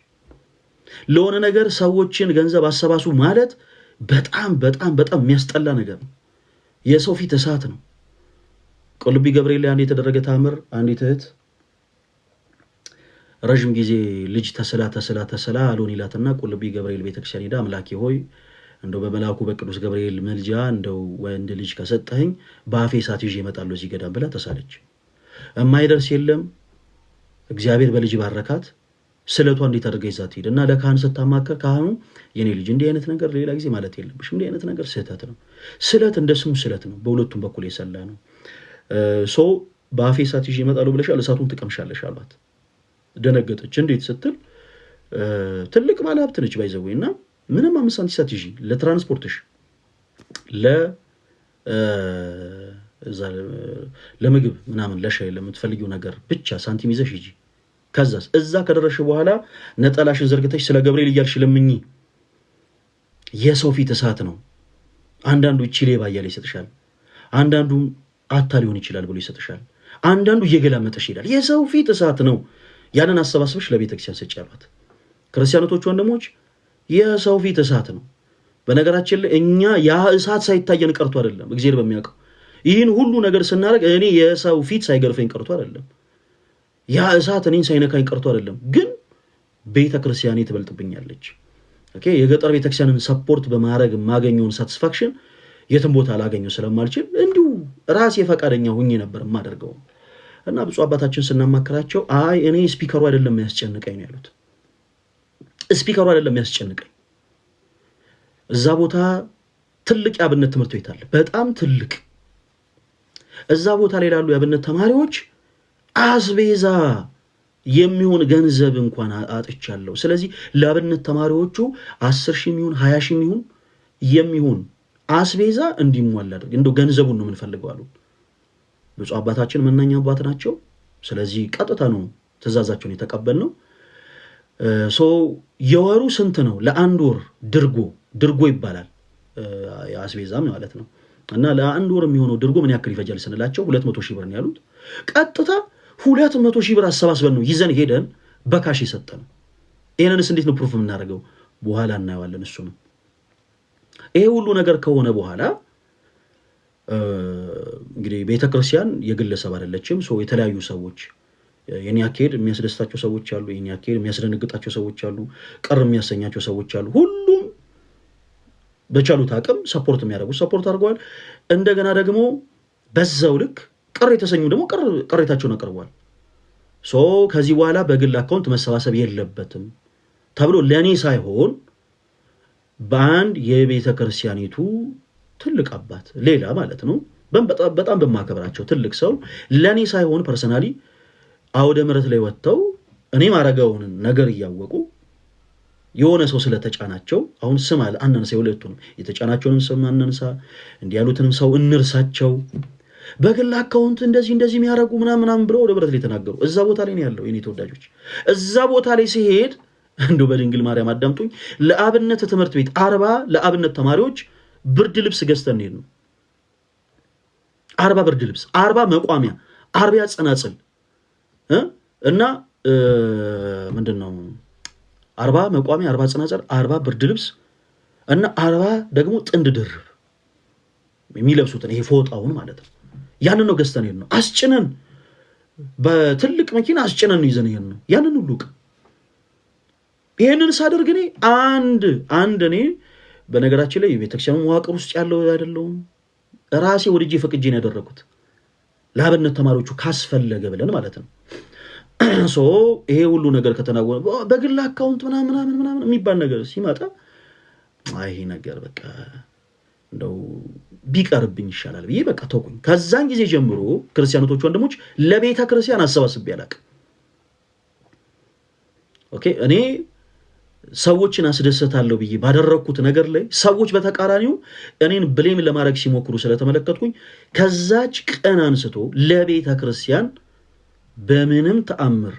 ለሆነ ነገር ሰዎችን ገንዘብ አሰባሱ ማለት በጣም በጣም በጣም የሚያስጠላ ነገር ነው። የሰው ፊት እሳት ነው። ቁልቢ ገብርኤል ላይ አንድ የተደረገ ታምር፣ አንዲት እህት ረጅም ጊዜ ልጅ ተስላ አሎን ይላትና ቁልቢ ገብርኤል ቤተክርስቲያን ሄዳ አምላኬ ሆይ እንደው በመላኩ በቅዱስ ገብርኤል መልጃ እንደው ወንድ ልጅ ከሰጠኝ በአፌ እሳት ይዤ እመጣለሁ እዚህ ገዳም ብላ ተሳለች። የማይደርስ የለም እግዚአብሔር በልጅ ባረካት። ስለቷ እንዴት አድርጋ ይዛት ሄደ እና ለካህን ስታማከር ካህኑ የኔ ልጅ እንዲህ አይነት ነገር ሌላ ጊዜ ማለት የለብሽም፣ እንዲህ አይነት ነገር ስህተት ነው። ስለት እንደ ስሙ ስለት ነው፣ በሁለቱም በኩል የሰላ ነው። በአፌ እሳት ይዤ እመጣለሁ ብለሻል፣ እሳቱን ትቀምሻለሽ አሏት። ደነገጠች። እንዴት ስትል ትልቅ ባለ ሀብት ነች ባይዘዌ እና ምንም 5 ሳንቲም ሰት ይዤ ለትራንስፖርትሽ ለምግብ ምናምን ለሻይ ለምትፈልጊው ነገር ብቻ ሳንቲም ይዘሽ ሂጂ። ከዛስ እዛ ከደረሽ በኋላ ነጠላሽን ዘርግተሽ ስለ ገብርኤል እያልሽ ለምኚ። የሰው ፊት እሳት ነው። አንዳንዱ እቺ ሌባ እያለ ይሰጥሻል፣ አንዳንዱ አታ ሊሆን ይችላል ብሎ ይሰጥሻል፣ አንዳንዱ እየገላመጠሽ ይሄዳል። የሰው ፊት እሳት ነው። ያንን አሰባስበሽ ለቤተክርስቲያን ሰጪ ያሏት። ክርስቲያኖቶች ወንድሞች፣ የሰው ፊት እሳት ነው። በነገራችን ላይ እኛ ያ እሳት ሳይታየን ቀርቶ አይደለም፣ እግዚአብሔር በሚያውቀው ይህን ሁሉ ነገር ስናደርግ እኔ የሰው ፊት ሳይገርፈኝ ቀርቶ አይደለም፣ ያ እሳት እኔን ሳይነካኝ ቀርቶ አይደለም። ግን ቤተክርስቲያኔ ትበልጥብኛለች። ኦኬ፣ የገጠር ቤተክርስቲያንን ሰፖርት በማድረግ የማገኘውን ሳቲስፋክሽን የትም ቦታ አላገኘው ስለማልችል እንዲሁ ራሴ ፈቃደኛ ሁኜ ነበር የማደርገው እና ብፁዕ አባታችን ስናማክራቸው አይ እኔ ስፒከሩ አይደለም የሚያስጨንቀኝ ነው ያሉት። ስፒከሩ አይደለም የሚያስጨንቀኝ፣ እዛ ቦታ ትልቅ የአብነት ትምህርት ቤት አለ፣ በጣም ትልቅ። እዛ ቦታ ላይ ላሉ የአብነት ተማሪዎች አስቤዛ የሚሆን ገንዘብ እንኳን አጥቻለሁ። ስለዚህ ለአብነት ተማሪዎቹ 10,000 ይሁን 20,000 ይሁን የሚሆን አስቤዛ እንዲሟላ አድርግ፣ እንደው ገንዘቡን ነው የምንፈልገው አሉ። ብፁዕ አባታችን መናኛ አባት ናቸው። ስለዚህ ቀጥታ ነው ትእዛዛቸውን የተቀበልነው። የወሩ ስንት ነው? ለአንድ ወር ድርጎ ይባላል የአስቤዛም ማለት ነው። እና ለአንድ ወር የሚሆነው ድርጎ ምን ያክል ይፈጃል ስንላቸው 200,000 ብር ነው ያሉት። ቀጥታ 200,000 ብር አሰባስበን ነው ይዘን ሄደን በካሽ የሰጠነው። ይህንንስ እንዴት ነው ፕሩፍ የምናደርገው? በኋላ እናየዋለን። እሱ ነው ይሄ ሁሉ ነገር ከሆነ በኋላ እንግዲህ ቤተክርስቲያን የግለሰብ አይደለችም። የተለያዩ ሰዎች የኔ አካሄድ የሚያስደስታቸው ሰዎች አሉ፣ የኔ አካሄድ የሚያስደነግጣቸው ሰዎች አሉ፣ ቅር የሚያሰኛቸው ሰዎች አሉ። ሁሉም በቻሉት አቅም ሰፖርት የሚያደርጉ ሰፖርት አድርገዋል። እንደገና ደግሞ በዛው ልክ ቅር የተሰኙ ደግሞ ቅሬታቸውን አቅርበዋል። ከዚህ በኋላ በግል አካውንት መሰባሰብ የለበትም ተብሎ ለእኔ ሳይሆን በአንድ የቤተ ክርስቲያኒቱ ትልቅ አባት ሌላ ማለት ነው በጣም በማከብራቸው ትልቅ ሰው ለእኔ ሳይሆን ፐርሰናሊ አውደ ምሕረት ላይ ወጥተው እኔ ማረገውን ነገር እያወቁ የሆነ ሰው ስለተጫናቸው አሁን ስም አናንሳ፣ የሁለቱንም የተጫናቸውንም ስም አናንሳ፣ እንዲህ ያሉትንም ሰው እንርሳቸው፣ በግል አካውንት እንደዚህ የሚያደርጉ ምናምን ብለው ወደ ምሕረት ላይ ተናገሩ። እዛ ቦታ ላይ ነው ያለው የኔ ተወዳጆች። እዛ ቦታ ላይ ሲሄድ እንደው በድንግል ማርያም አዳምጡኝ፣ ለአብነት ትምህርት ቤት 40 ለአብነት ተማሪዎች ብርድ ልብስ ገዝተን ሄድ ነው። 40 ብርድ ልብስ፣ 40 መቋሚያ፣ 40 ጽናጽል እና ምንድነው 40 መቋሚያ፣ 40 ጽናጽል፣ 40 ብርድ ልብስ እና 40 ደግሞ ጥንድ ድርብ የሚለብሱትን ይሄ ፎጣውን ማለት ነው። ያንን ነው ገዝተን ሄድ ነው። አስጭነን በትልቅ መኪና አስጭነን ይዘን ሄድ ነው ያንን ሁሉ ዕቃ። ይሄንን ሳደርግ እኔ አንድ እኔ በነገራችን ላይ የቤተክርስቲያኑ መዋቅር ውስጥ ያለው አይደለሁም፣ ራሴ ወድጄ ፈቅጄ ነው ያደረኩት ለአብነት ተማሪዎቹ ካስፈለገ ብለን ማለት ነው። ይሄ ሁሉ ነገር ከተናወነ በግል አካውንት ምናምን የሚባል ነገር ሲመጣ ይሄ ነገር በቃ እንደው ቢቀርብኝ ይሻላል ብዬ በቃ ተውኩኝ። ከዛን ጊዜ ጀምሮ ክርስቲያኖቶች ወንድሞች ለቤተ ክርስቲያን አሰባስቤ አላውቅም። ኦኬ እኔ ሰዎችን አስደሰታለሁ ብዬ ባደረኩት ነገር ላይ ሰዎች በተቃራኒው እኔን ብሌም ለማድረግ ሲሞክሩ ስለተመለከትኩኝ ከዛች ቀን አንስቶ ለቤተ ክርስቲያን በምንም ተአምር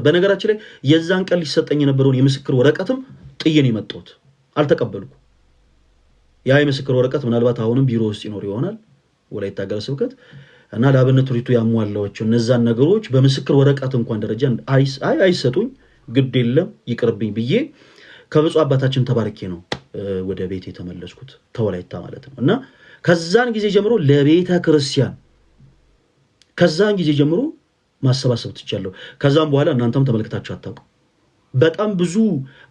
በነገራችን ላይ የዛን ቀን ሊሰጠኝ የነበረውን የምስክር ወረቀትም ጥዬን የመጣሁት አልተቀበልኩ። ያ የምስክር ወረቀት ምናልባት አሁንም ቢሮ ውስጥ ይኖር ይሆናል ወላይታ ሀገረ ስብከት እና ለአብነት ሪቱ ያሟላቸው እነዛን ነገሮች በምስክር ወረቀት እንኳን ደረጃ አይሰጡኝ፣ ግድ የለም ይቅርብኝ ብዬ ከብፁዕ አባታችን ተባርኬ ነው ወደ ቤት የተመለስኩት ተወላይታ ማለት ነው። እና ከዛን ጊዜ ጀምሮ ለቤተ ክርስቲያን ከዛን ጊዜ ጀምሮ ማሰባሰብ ትቻለሁ። ከዛም በኋላ እናንተም ተመልክታችሁ አታውቁ። በጣም ብዙ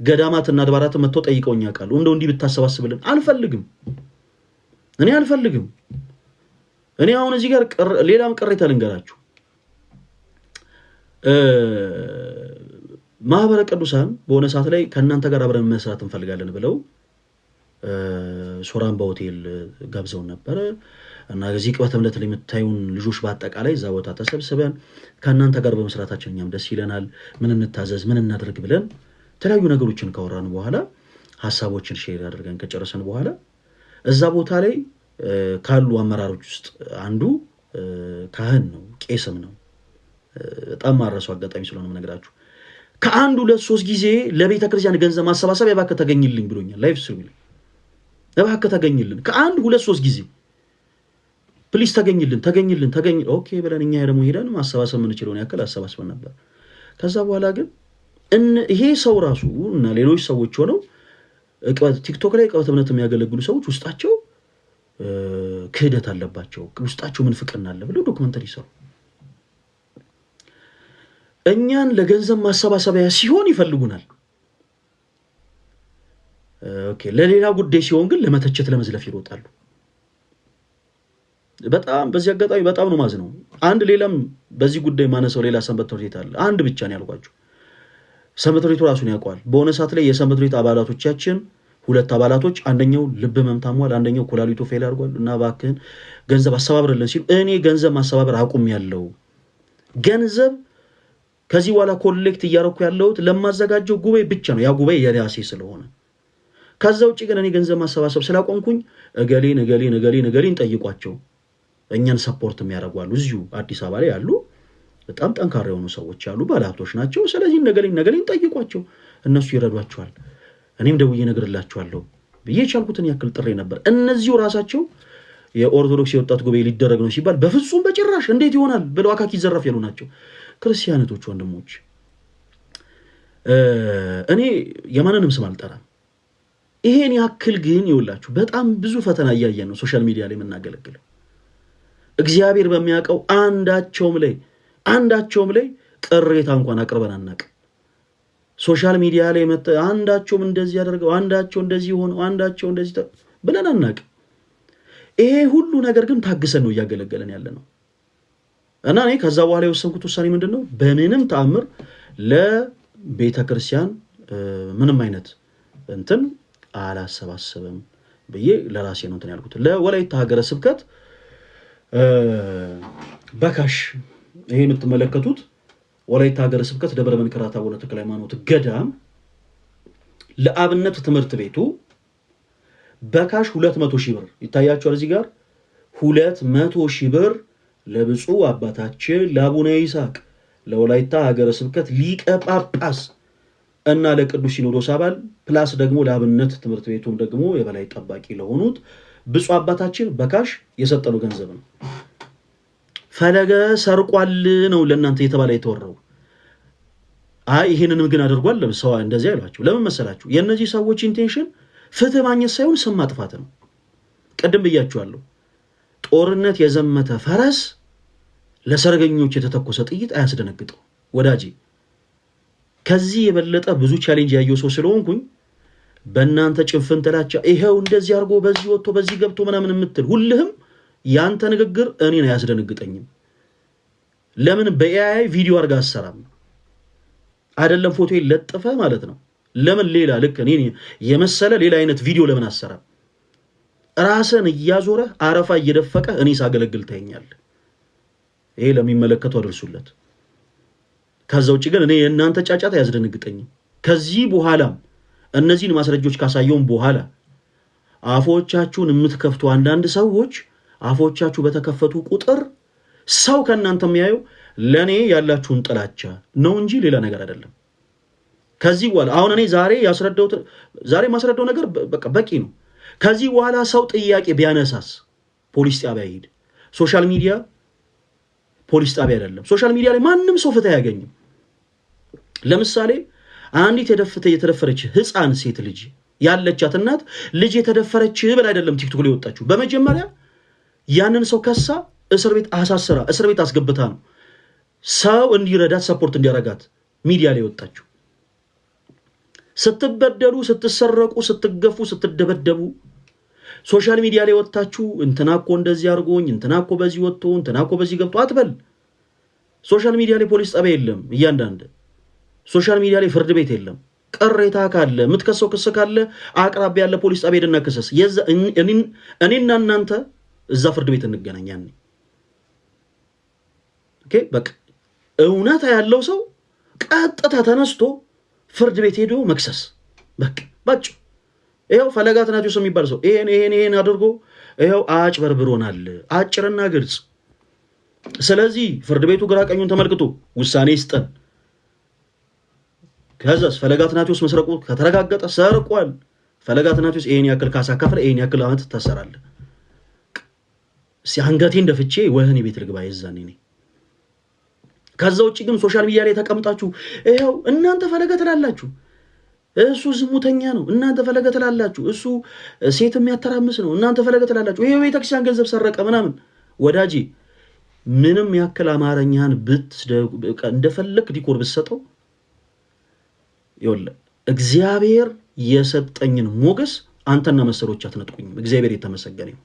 ገዳማትና አድባራት መጥተው ጠይቀውኝ ያውቃሉ። እንደው እንዲህ ብታሰባስብልን አልፈልግም። እኔ አሁን እዚህ ጋር ሌላም ቅሬታ ልንገራችሁ። ማህበረ ቅዱሳን በሆነ ሰዓት ላይ ከእናንተ ጋር አብረን መስራት እንፈልጋለን ብለው ሶራምባ ሆቴል ጋብዘውን ነበረ እና እዚህ ቅበተ እምነት ላይ የምታዩን ልጆች በአጠቃላይ እዛ ቦታ ተሰብስበን ከእናንተ ጋር በመስራታችን እኛም ደስ ይለናል፣ ምን እንታዘዝ ምን እናደርግ ብለን የተለያዩ ነገሮችን ካወራን በኋላ ሀሳቦችን ሼር አድርገን ከጨረሰን በኋላ እዛ ቦታ ላይ ካሉ አመራሮች ውስጥ አንዱ ካህን ነው፣ ቄስም ነው። በጣም ማረሰው አጋጣሚ ስለሆነ የምነግራችሁ ከአንድ 2-3 ጊዜ ለቤተ ክርስቲያን ገንዘብ ማሰባሰብ እባክህ ተገኝልኝ ብሎኛል። ላይፍ ስትሪም እባክህ ተገኝልን ከአንድ 2-3 ጊዜ ፕሊስ ተገኝልን። ኦኬ ብለን እኛ ደግሞ ሄደን ማሰባሰብ የምንችለውን ያክል አሰባስበን ነበር። ከዛ በኋላ ግን ይሄ ሰው ራሱ እና ሌሎች ሰዎች ሆነው ቲክቶክ ላይ ቅበተ እምነት የሚያገለግሉ ሰዎች ውስጣቸው ክህደት አለባቸው፣ ውስጣቸው ምን ፍቅርና አለ ብለው ዶክመንተሪ ይሰሩ። እኛን ለገንዘብ ማሰባሰቢያ ሲሆን ይፈልጉናል። ኦኬ ለሌላ ጉዳይ ሲሆን ግን ለመተቸት ለመዝለፍ ይሮጣሉ። በጣም በዚህ አጋጣሚ በጣም ነው ማዝነው። አንድ ሌላም በዚህ ጉዳይ ማነሰው ሌላ ሰንበት ትምህርት ቤት አለ። አንድ ብቻ ነው ያልኳቸው። ሰንበት ትምህርት ቤቱ ራሱን ያውቀዋል። በሆነ ሰዓት ላይ የሰንበት ትምህርት ቤት አባላቶቻችን 2 አባላቶች አንደኛው ልብ መምታሟል፣ አንደኛው ኩላሊቱ ፌል አድርጓል እና እባክህን ገንዘብ አሰባብርልን ሲሉ እኔ ገንዘብ ማሰባበር አቁሜያለሁ። ገንዘብ ከዚህ በኋላ ኮሌክት እያደረኩ ያለሁት ለማዘጋጀው ጉባኤ ብቻ ነው። ያ ጉባኤ የራሴ ስለሆነ ከዛ ውጭ ግን እኔ ገንዘብ ማሰባሰብ ስላቆምኩኝ እገሌን ጠይቋቸው። እኛን ሰፖርት የሚያደርጓሉ እዚሁ አዲስ አበባ ላይ ያሉ በጣም ጠንካራ የሆኑ ሰዎች ያሉ ባለሀብቶች ናቸው። ስለዚህ ነገሌን ጠይቋቸው፣ እነሱ ይረዷቸዋል። እኔም ደውዬ እነግርላቸዋለሁ ብዬ የቻልኩትን ያክል ጥሬ ነበር። እነዚሁ ራሳቸው የኦርቶዶክስ የወጣት ጉባኤ ሊደረግ ነው ሲባል በፍጹም በጭራሽ እንዴት ይሆናል ብለው አካኪ ዘራፍ ያሉ ናቸው። ክርስቲያኖች ወንድሞች፣ እኔ የማንንም ስም አልጠራም። ይሄን ያክል ግን ይውላችሁ በጣም ብዙ ፈተና እያየን ነው ሶሻል ሚዲያ ላይ የምናገለግለው። እግዚአብሔር በሚያውቀው አንዳቸውም ላይ ቅሬታ እንኳን አቅርበን አናውቅም። ሶሻል ሚዲያ ላይ አንዳቸውም እንደዚህ ያደርገው፣ አንዳቸው እንደዚህ ሆነው፣ አንዳቸው እንደዚህ ብለን አናውቅም። ይሄ ሁሉ ነገር ግን ታግሰን ነው እያገለገለን ያለ ነው እና እኔ ከዛ በኋላ የወሰንኩት ውሳኔ ምንድን ነው? በምንም ተአምር ለቤተ ክርስቲያን ምንም አይነት እንትን አላሰባሰብም ብዬ ለራሴ ነው እንትን ያልኩት። ለወላይታ ሀገረ ስብከት በካሽ ይሄ የምትመለከቱት ወላይታ ሀገረ ስብከት ደብረ መንክራት አቡነ ተክለ ሃይማኖት ገዳም ለአብነት ትምህርት ቤቱ በካሽ 200,000 ብር ይታያቸዋል። እዚህ ጋር 200,000 ብር ለብፁዕ አባታችን ለአቡነ ይስሐቅ ለወላይታ ሀገረ ስብከት ሊቀ ጳጳስ እና ለቅዱስ ሲኖዶስ አባል ፕላስ ደግሞ ለአብነት ትምህርት ቤቱም ደግሞ የበላይ ጠባቂ ለሆኑት ብፁዕ አባታችን በካሽ የሰጠነው ገንዘብ ነው። ፈለገ ሰርቋል ነው ለእናንተ የተባለ የተወራው። ይሄንንም ግን አድርጓል ሰው እንደዚህ አይሏቸው። ለምን መሰላችሁ? የእነዚህ ሰዎች ኢንቴንሽን ፍትህ ማግኘት ሳይሆን ስም ማጥፋት ነው። ቅድም ብያችኋለሁ። ጦርነት የዘመተ ፈረስ ለሰርገኞች የተተኮሰ ጥይት አያስደነግጠው ወዳጄ። ከዚህ የበለጠ ብዙ ቻሌንጅ ያየው ሰው ስለሆንኩኝ በእናንተ ጭፍን ጥላቻ ይሄው እንደዚህ አድርጎ በዚህ ወጥቶ በዚህ ገብቶ ምናምን የምትል ሁልህም ያንተ ንግግር እኔን አያስደነግጠኝም። ለምን በኤአይ ቪዲዮ አድርጋ አሰራም አይደለም ፎቶ ለጥፈ ማለት ነው። ለምን ሌላ ልክ እኔ የመሰለ ሌላ አይነት ቪዲዮ ለምን አሰራም? ራስን እያዞረ አረፋ እየደፈቀ እኔ ሳገለግል ታየኛል። ይሄ ለሚመለከቱ አድርሱለት። ከዛ ውጭ ግን እኔ የእናንተ ጫጫታ አያስደነግጠኝም። ከዚህ በኋላም እነዚህን ማስረጃዎች ካሳየውን በኋላ አፎቻችሁን የምትከፍቱ አንዳንድ ሰዎች አፎቻችሁ በተከፈቱ ቁጥር ሰው ከእናንተ የሚያየው ለእኔ ያላችሁን ጥላቻ ነው እንጂ ሌላ ነገር አይደለም። ከዚህ በኋላ አሁን እኔ ዛሬ ማስረዳው ነገር በቂ ነው። ከዚህ በኋላ ሰው ጥያቄ ቢያነሳስ ፖሊስ ጣቢያ ይሄድ። ሶሻል ሚዲያ ፖሊስ ጣቢያ አይደለም። ሶሻል ሚዲያ ላይ ማንም ሰው ፍትህ አያገኝም። ለምሳሌ አንዲት የተደፈረች ህፃን ሴት ልጅ ያለቻት እናት ልጅ የተደፈረች ብል አይደለም ቲክቶክ ላይ ወጣችሁ። በመጀመሪያ ያንን ሰው ከሳ እስር ቤት አሳስራ እስር ቤት አስገብታ ነው ሰው እንዲረዳት ሰፖርት እንዲያረጋት ሚዲያ ላይ ወጣችሁ። ስትበደሉ፣ ስትሰረቁ፣ ስትገፉ፣ ስትደበደቡ ሶሻል ሚዲያ ላይ ወጣችሁ እንትናኮ እንደዚህ አርጎኝ እንትናኮ በዚህ ወጥቶ እንትናኮ በዚህ ገብቶ አትበል። ሶሻል ሚዲያ ላይ ፖሊስ ጣቢያ የለም። እያንዳንድ ሶሻል ሚዲያ ላይ ፍርድ ቤት የለም። ቅሬታ ካለ የምትከሰው ክስ ካለ አቅራቢያ ያለ ፖሊስ ጣቢያ ሄደና ክሰስ። እኔና እናንተ እዛ ፍርድ ቤት እንገናኛለን። ኦኬ በቃ እውነት ያለው ሰው ቀጥታ ተነስቶ ፍርድ ቤት ሄዶ መክሰስ በቃ ባጭ። ይሄው ፈለገ አትናቴዎስ የሚባል ሰው ይሄን አድርጎ ይሄው አጭበርብሮናል፣ አጭርና ግልጽ። ስለዚህ ፍርድ ቤቱ ግራ ቀኙን ተመልክቶ ውሳኔ ይስጠን። ከዛስ ፈለገ አትናቴዎስ መስረቁ ከተረጋገጠ ሰርቋል። ፈለገ አትናቴዎስ ይሄን ያክል ካሳ ከፍለ ይሄን ያክል አመት ታሰራለህ። አንገቴን ደፍቼ ወህኒ ቤት ልግባ የዛኔ ነኝ። ከዛ ውጭ ግን ሶሻል ሚዲያ ላይ ተቀምጣችሁ ይሄው እናንተ ፈለገ ትላላችሁ፣ እሱ ዝሙተኛ ነው፣ እናንተ ፈለገ ትላላችሁ፣ እሱ ሴት የሚያተራምስ ነው፣ እናንተ ፈለገ ትላላችሁ፣ ይሄው ቤተክርስቲያን ገንዘብ ሰረቀ ምናምን። ወዳጄ ምንም ያክል አማርኛን እንደፈለክ ዲኮር ብትሰጠው ይወለ እግዚአብሔር የሰጠኝን ሞገስ አንተና መሰሎች አትነጥቁኝም። እግዚአብሔር የተመሰገነ ነው።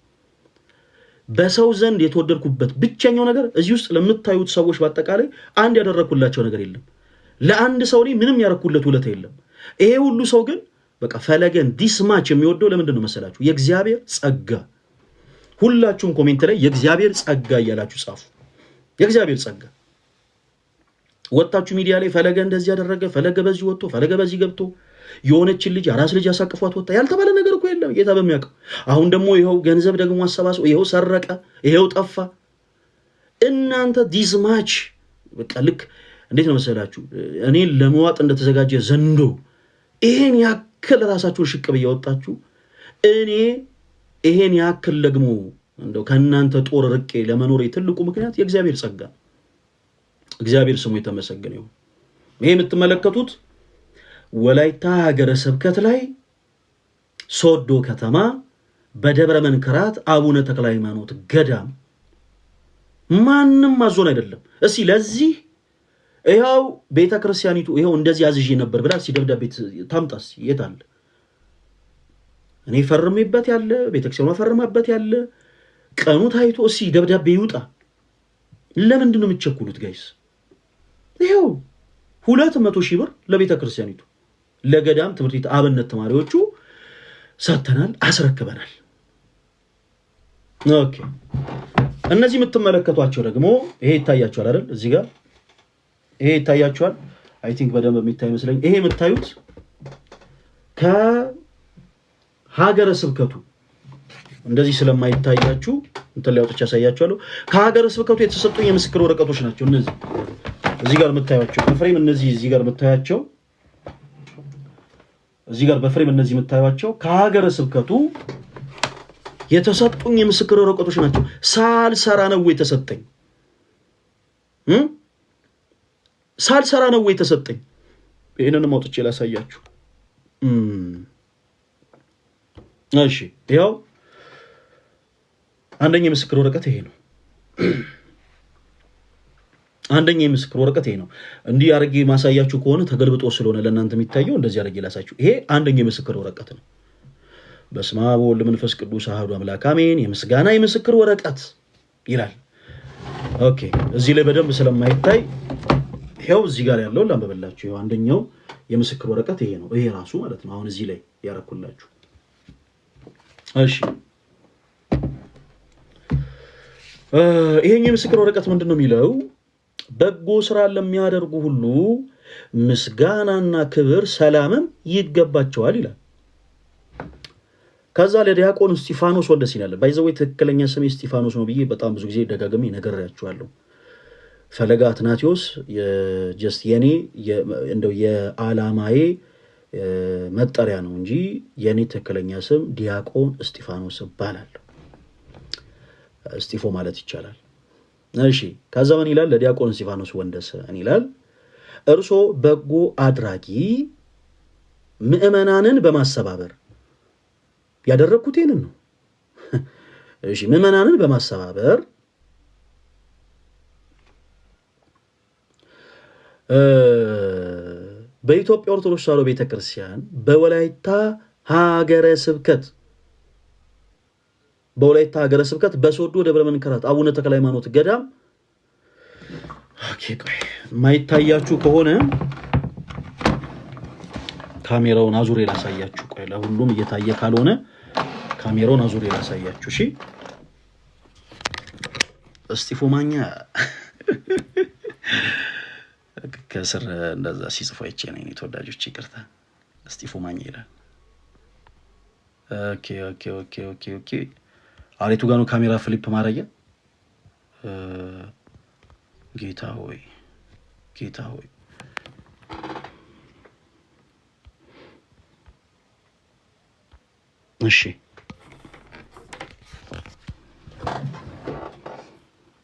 በሰው ዘንድ የተወደድኩበት ብቸኛው ነገር እዚህ ውስጥ ለምታዩት ሰዎች በአጠቃላይ አንድ ያደረኩላቸው ነገር የለም። ለአንድ ሰው ላይ ምንም ያረኩለት ውለታ የለም። ይሄ ሁሉ ሰው ግን በቃ ፈለገን ዲስማች የሚወደው ለምንድን ነው መሰላችሁ? የእግዚአብሔር ጸጋ። ሁላችሁም ኮሜንት ላይ የእግዚአብሔር ጸጋ እያላችሁ ጻፉ። የእግዚአብሔር ጸጋ ወጣችሁ ሚዲያ ላይ ፈለገ እንደዚህ ያደረገ፣ ፈለገ በዚህ ወጥቶ፣ ፈለገ በዚህ ገብቶ፣ የሆነችን ልጅ አራስ ልጅ ያሳቅፏት ወጣ ያልተባለ ነገር እኮ የለም። ጌታ በሚያውቀው። አሁን ደግሞ ይኸው ገንዘብ ደግሞ አሰባስቦ ይኸው ሰረቀ፣ ይኸው ጠፋ። እናንተ ዲስማች በቃ ልክ እንዴት ነው መሰላችሁ? እኔን ለመዋጥ እንደተዘጋጀ ዘንዶ ይሄን ያክል ራሳችሁን ሽቅብ እያወጣችሁ እኔ ይሄን ያክል ደግሞ እንደው ከእናንተ ጦር ርቄ ለመኖሬ ትልቁ ምክንያት የእግዚአብሔር ጸጋ። እግዚአብሔር ስሙ የተመሰገነ ይሁን። ይሄ የምትመለከቱት ወላይታ ሀገረ ስብከት ላይ ሶዶ ከተማ በደብረ መንክራት አቡነ ተክለ ሃይማኖት ገዳም ማንም አዞን አይደለም። እስኪ ለዚህ ይኸው ቤተ ክርስቲያኒቱ ይኸው እንደዚህ አዝዤ ነበር ብላ ደብዳቤ ታምጣስ የት አለ? እኔ ፈርሜበት ያለ ቤተክርስቲያኗ ፈርማበት ያለ ቀኑ ታይቶ እስኪ ደብዳቤ ይውጣ። ለምንድን ነው የምትቸኩሉት ጋይስ? ይኸው 200,000 ብር ለቤተ ክርስቲያኒቱ ለገዳም ትምህርት ቤት አብነት ተማሪዎቹ ሰጥተናል፣ አስረክበናል። ኦኬ እነዚህ የምትመለከቷቸው ደግሞ ይሄ ይታያቸዋል አይደል? እዚህ ጋር ይሄ ይታያቸዋል። አይ ቲንክ በደንብ የሚታይ መስለኝ። ይሄ የምታዩት ከሀገረ ስብከቱ እንደዚህ ስለማይታያችሁ እንትን ላይ አውጥቼ ያሳያችኋለሁ። ከሀገረ ስብከቱ የተሰጡኝ የምስክር ወረቀቶች ናቸው እነዚህ እዚህ ጋር የምታዩቸው በፍሬም እነዚህ እዚህ ጋር የምታያቸው እዚህ ጋር በፍሬም እነዚህ የምታዩቸው ከሀገረ ስብከቱ የተሰጡኝ የምስክር ወረቀቶች ናቸው። ሳልሰራ ነው የተሰጠኝ። ሳልሰራ ነው የተሰጠኝ። ይሄንንም አውጥቼ ላሳያችሁ። እሺ ያው አንደኛ የምስክር ወረቀት ይሄ ነው። አንደኛ የምስክር ወረቀት ይሄ ነው። እንዲህ አርጌ ማሳያችሁ ከሆነ ተገልብጦ ስለሆነ ለእናንተ የሚታየው እንደዚህ አርጌ ላሳያችሁ። ይሄ አንደኛ የምስክር ወረቀት ነው። በስመ አብ ወወልድ ወመንፈስ ቅዱስ አሐዱ አምላክ አሜን። የምስጋና የምስክር ወረቀት ይላል። ኦኬ እዚህ ላይ በደንብ ስለማይታይ ይሄው እዚህ ጋር ያለው ላንበበላችሁ። ይሄው አንደኛው የምስክር ወረቀት ይሄ ነው። ይሄ ራሱ ማለት ነው። አሁን እዚህ ላይ ያረኩላችሁ። እሺ ይሄኛው የምስክር ወረቀት ምንድነው የሚለው? በጎ ስራ ለሚያደርጉ ሁሉ ምስጋናና ክብር ሰላምም ይገባቸዋል ይላል። ከዛ ለዲያቆን እስጢፋኖስ ወልደሲና ያለ ባይዘው ትክክለኛ ስሜ እስጢፋኖስ ነው ብዬ በጣም ብዙ ጊዜ ደጋግሜ ነግሬያችኋለሁ። ፈለገ አትናቴዎስ የጀስት የኔ እንደው የዓላማዬ መጠሪያ ነው እንጂ የኔ ትክክለኛ ስም ዲያቆን እስጢፋኖስ እባላለሁ። እስጢፎ ማለት ይቻላል። እሺ ከዛ ምን ይላል? ለዲያቆን እስጢፋኖስ ወንደሰን ይላል። እርሶ በጎ አድራጊ ምዕመናንን በማሰባበር ያደረኩት ይሄንን ነው። እሺ ምዕመናንን በማሰባበር በኢትዮጵያ ኦርቶዶክስ ተዋሕዶ ቤተክርስቲያን በወላይታ ሀገረ ስብከት በሶዶ ደብረ መንክራት አቡነ ተክለ ሃይማኖት ገዳም ማይታያችሁ ከሆነ ካሜራውን አዙሬ ላሳያችሁ። ቆይ ለሁሉም እየታየ ካልሆነ ካሜራውን አዙሬ ላሳያችሁ። እሺ እስጢፎ ማኛ ከስር እንደዛ ሲጽፉ አይቼ ነው። እኔ ተወዳጆች ይቅርታ፣ እስጢፎ ማኛ ይላል። ኦኬ አሬቱ ጋር ነው ካሜራ ፍሊፕ ማድረጊያ። ጌታ ሆይ እሺ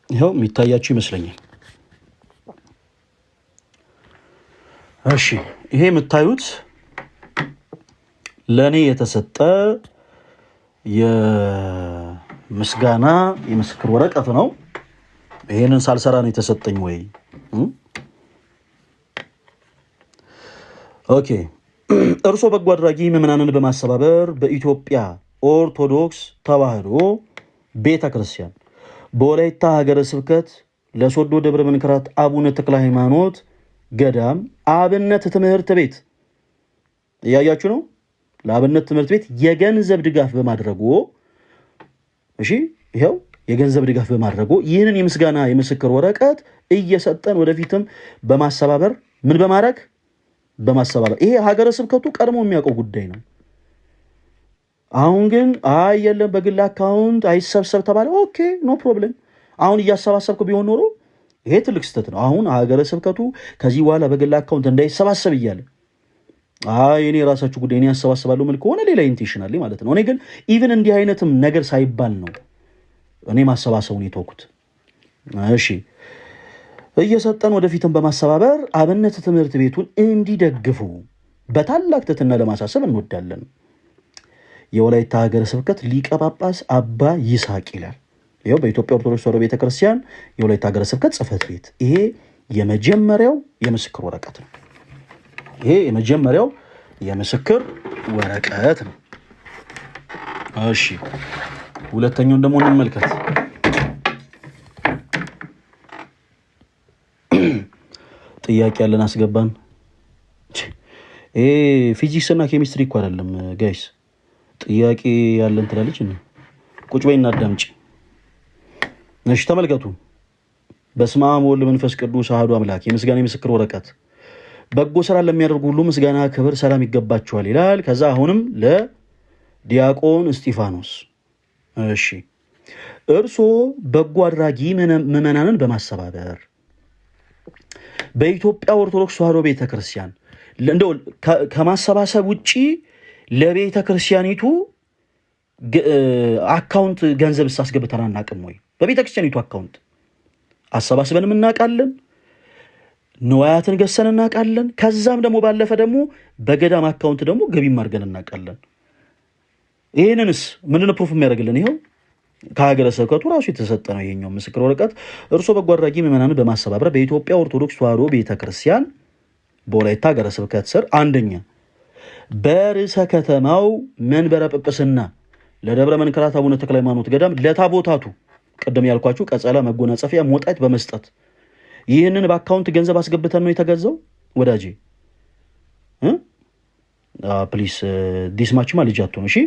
ይኸው የሚታያችሁ ይመስለኛል። እሺ ይሄ የምታዩት ለኔ የተሰጠ የምስጋና የምስክር ወረቀት ነው። ይሄንን ሳልሰራ ነው የተሰጠኝ ወይ? ኦኬ እርሶ በጎ አድራጊ ምዕመናንን በማሰባበር በኢትዮጵያ ኦርቶዶክስ ተዋሕዶ ቤተ ክርስቲያን በወላይታ ሀገረ ስብከት ለሶዶ ደብረ መንክራት አቡነ ተክለ ሃይማኖት ገዳም አብነት ትምህርት ቤት እያያችሁ ነው። ለአብነት ትምህርት ቤት የገንዘብ ድጋፍ በማድረጉ እሺ፣ ይሄው የገንዘብ ድጋፍ በማድረጉ ይህንን የምስጋና የምስክር ወረቀት እየሰጠን ወደፊትም በማሰባበር ምን በማድረግ በማሰባበር ይሄ ሀገረ ስብከቱ ቀድሞ የሚያውቀው ጉዳይ ነው። አሁን ግን አይ የለም በግል አካውንት አይሰብሰብ ተባለ። ኦኬ ኖ ፕሮብለም። አሁን እያሰባሰብኩ ቢሆን ኖሮ ይሄ ትልቅ ስህተት ነው። አሁን ሀገረ ስብከቱ ከዚህ በኋላ በግል አካውንት እንዳይሰባሰብ እያለ አይ እኔ የራሳችሁ ጉዳይ እኔ ያሰባስባለሁ ምን ከሆነ ሌላ ኢንቴንሽናሊ ማለት ነው። እኔ ግን ኢቭን እንዲህ አይነትም ነገር ሳይባል ነው እኔ ማሰባሰቡን የተውኩት። እሺ እየሰጠን ወደፊትም በማሰባበር አብነት ትምህርት ቤቱን እንዲደግፉ በታላቅ ትሕትና ለማሳሰብ እንወዳለን። የወላይታ ሀገረ ስብከት ሊቀ ጳጳስ አባ ይስሐቅ ይላል። ይኸው በኢትዮጵያ ኦርቶዶክስ ተዋሕዶ ቤተክርስቲያን የወላይታ ሀገረ ስብከት ጽሕፈት ቤት። ይሄ የመጀመሪያው የምስክር ወረቀት ነው። ይሄ የመጀመሪያው የምስክር ወረቀት ነው። እሺ ሁለተኛውን ደግሞ እንመልከት። ጥያቄ ያለን አስገባን። ይሄ ፊዚክስ እና ኬሚስትሪ እኮ አይደለም ጋይስ። ጥያቄ ያለን ትላለች። ቁጭ በይና አዳምጪ። እሺ ተመልከቱ። በስመ አብ ወወልድ ወመንፈስ ቅዱስ አሐዱ አምላክ የምስጋና የምስክር ወረቀት በጎ ስራ ለሚያደርጉ ሁሉ ምስጋና፣ ክብር፣ ሰላም ይገባቸዋል ይላል። ከዛ አሁንም ለዲያቆን እስጢፋኖስ እሺ እርሶ በጎ አድራጊ ምዕመናንን በማሰባበር በኢትዮጵያ ኦርቶዶክስ ተዋሕዶ ቤተክርስቲያን እንደው ከማሰባሰብ ውጪ ለቤተ ክርስቲያኒቱ አካውንት ገንዘብ አስገብተን አናውቅም ወይ? በቤተ ክርስቲያኒቱ አካውንት አሰባስበንም እናውቃለን። ንዋያትን ገሰን እናውቃለን። ከዛም ደግሞ ባለፈ ደግሞ በገዳም አካውንት ደግሞ ገቢም አድርገን እናውቃለን። ይህንንስ ምንድን ፕሩፍ የሚያደርግልን? ይኸው ከሀገረ ስብከቱ ራሱ የተሰጠ ነው ይሄኛው ምስክር ወረቀት። እርሶ በጎ አድራጊ ምዕመናንን በማሰባበር በኢትዮጵያ ኦርቶዶክስ ተዋሕዶ ቤተክርስቲያን በወላይታ ሀገረ ስብከት ስር አንደኛ በርዕሰ ከተማው መንበረ ጵጵስና ለደብረ መንክራት አቡነ ተክለ ሃይማኖት ገዳም ለታቦታቱ ቅድም ያልኳችሁ ቀጸላ፣ መጎናጸፊያ፣ ሞጣይት በመስጠት ይህንን በአካውንት ገንዘብ አስገብተን ነው የተገዛው። ወዳጄ ፕሊስ ዲስማችማ ልጅ አትሆኑ እሺ።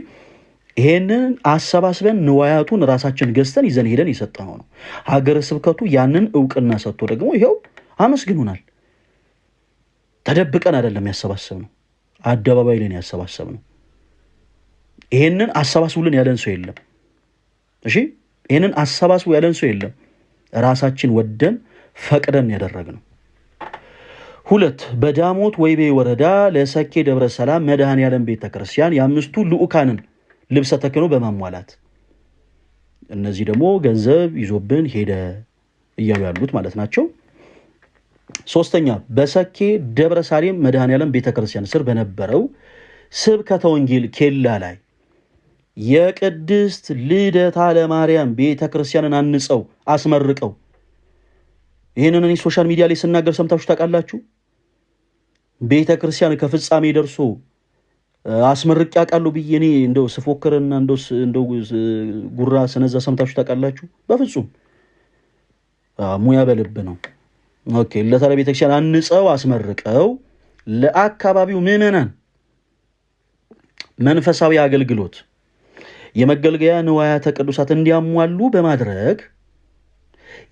ይሄንን አሰባስበን ንዋያቱን ራሳችን ገዝተን ይዘን ሄደን የሰጠነው ነው። ሀገረ ስብከቱ ያንን እውቅና ሰጥቶ ደግሞ ይኸው አመስግኑናል። ተደብቀን አይደለም ያሰባሰብነው፣ አደባባይ ላይ ያሰባሰብነው። ይሄንን አሰባስቡልን ያለን ሰው የለም። እሺ ይሄንን አሰባስቡ ያለን ሰው የለም። ራሳችን ወደን ፈቅደን ያደረግነው። ሁለት በዳሞት ወይቤ ወረዳ ለሰኬ ደብረ ሰላም መድኃኔዓለም ቤተክርስቲያን የአምስቱ ልዑካንን ልብሰ ተክህኖ በማሟላት እነዚህ ደግሞ ገንዘብ ይዞብን ሄደ እያሉ ያሉት ማለት ናቸው። ሶስተኛ በሰኬ ደብረ ሳሌም መድኃኔዓለም ቤተክርስቲያን ስር በነበረው ስብከተ ወንጌል ኬላ ላይ የቅድስት ልደታ ለማርያም ቤተክርስቲያንን አንጸው አስመርቀው። ይህንን እኔ ሶሻል ሚዲያ ላይ ስናገር ሰምታችሁ ታውቃላችሁ። ቤተክርስቲያን ከፍጻሜ ደርሶ አስመርቅ ያውቃሉ ብዬ እኔ እንደው ስፎክርና እንደው ጉራ ስነዛ ሰምታችሁ ታውቃላችሁ? በፍጹም ሙያ በልብ ነው። ኦኬ ለታለ ቤተክርስቲያን አንጸው አስመርቀው ለአካባቢው ምዕመናን መንፈሳዊ አገልግሎት የመገልገያ ንዋያተ ቅዱሳት እንዲያሟሉ በማድረግ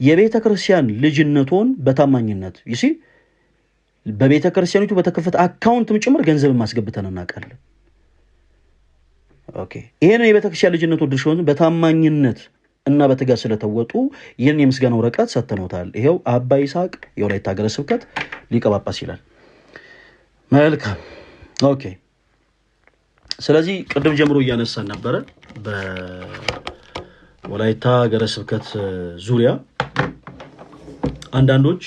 የቤተ ክርስቲያን ልጅነቶን በታማኝነት ይሲ በቤተ ክርስቲያኒቱ በተከፈተ አካውንትም ጭምር ገንዘብ ማስገብተን እናውቃለን። ኦኬ ይሄንን የቤተ ክርስቲያን ልጅነቶን ድርሻውን በታማኝነት እና በትጋት ስለተወጡ ይህን የምስጋና ወረቀት ሰጥተውታል። ይሄው አባ ይስሐቅ የወላይታ ሀገረ ስብከት ሊቀ ጳጳስ ይላል። መልካም ኦኬ። ስለዚህ ቅድም ጀምሮ እያነሳን ነበረ በወላይታ ሀገረ ስብከት ዙሪያ አንዳንዶች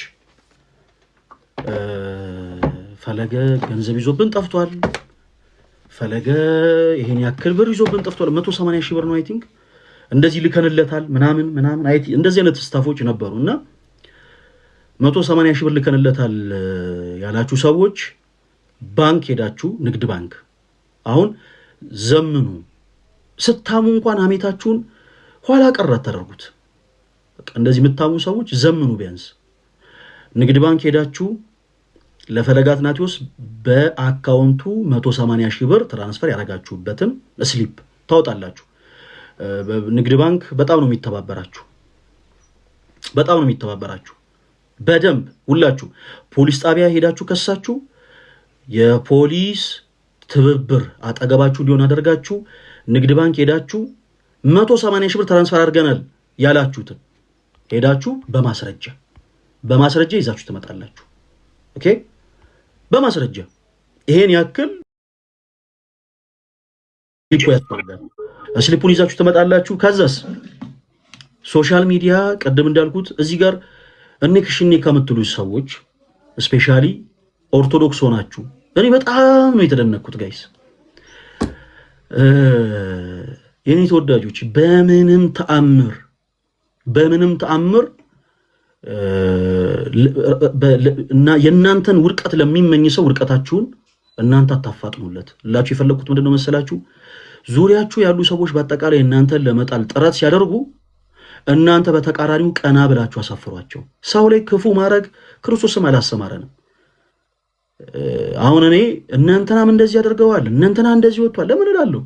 ፈለገ ገንዘብ ይዞብን ጠፍቷል፣ ፈለገ ይሄን ያክል ብር ይዞብን ጠፍቷል፣ 180 ሺህ ብር ነው አይ ቲንክ እንደዚህ ልከንለታል ምናምን አይ እንደዚህ አይነት ስታፎች ነበሩና 180 ሺህ ብር ልከንለታል ያላችሁ ሰዎች ባንክ ሄዳችሁ ንግድ ባንክ አሁን ዘምኑ ስታሙ እንኳን አሜታችሁን ኋላ ቀር አታደርጉት። በቃ እንደዚህ የምታሙ ሰዎች ዘምኑ። ቢያንስ ንግድ ባንክ ሄዳችሁ ለፈለገ አትናቴዎስ በአካውንቱ 180 ሺህ ብር ትራንስፈር ያደረጋችሁበትን ስሊፕ ታወጣላችሁ። ንግድ ባንክ በጣም ነው የሚተባበራችሁ፣ በጣም ነው የሚተባበራችሁ። በደንብ ሁላችሁ ፖሊስ ጣቢያ ሄዳችሁ ከሳችሁ የፖሊስ ትብብር አጠገባችሁ ሊሆን አደርጋችሁ ንግድ ባንክ ሄዳችሁ 180 ሺህ ብር ትራንስፈር አድርገናል ያላችሁትን ሄዳችሁ በማስረጃ ይዛችሁ ትመጣላችሁ። ኦኬ፣ በማስረጃ ይሄን ያክል ያስፈልጋል። ስሊፑን ይዛችሁ ትመጣላችሁ። ከዛስ ሶሻል ሚዲያ ቀደም እንዳልኩት እዚህ ጋር እኔ ከምትሉ ሰዎች ስፔሻሊ ኦርቶዶክስ ሆናችሁ እኔ በጣም ነው የተደነቅኩት ጋይስ። የኔ ተወዳጆች በምንም ተአምር እና የእናንተን ውድቀት ለሚመኝ ሰው ውድቀታችሁን እናንተ አታፋጥኑለት ላችሁ የፈለኩት ምንድነው መሰላችሁ? ዙሪያችሁ ያሉ ሰዎች በአጠቃላይ እናንተን ለመጣል ጥረት ሲያደርጉ እናንተ በተቃራኒው ቀና ብላችሁ አሳፍሯቸው። ሰው ላይ ክፉ ማድረግ ክርስቶስም አላስተማረንም። አሁን እኔ እናንተናም እንደዚህ አድርገዋል እናንተና እንደዚህ ወጥቷል ለምን እላለሁ?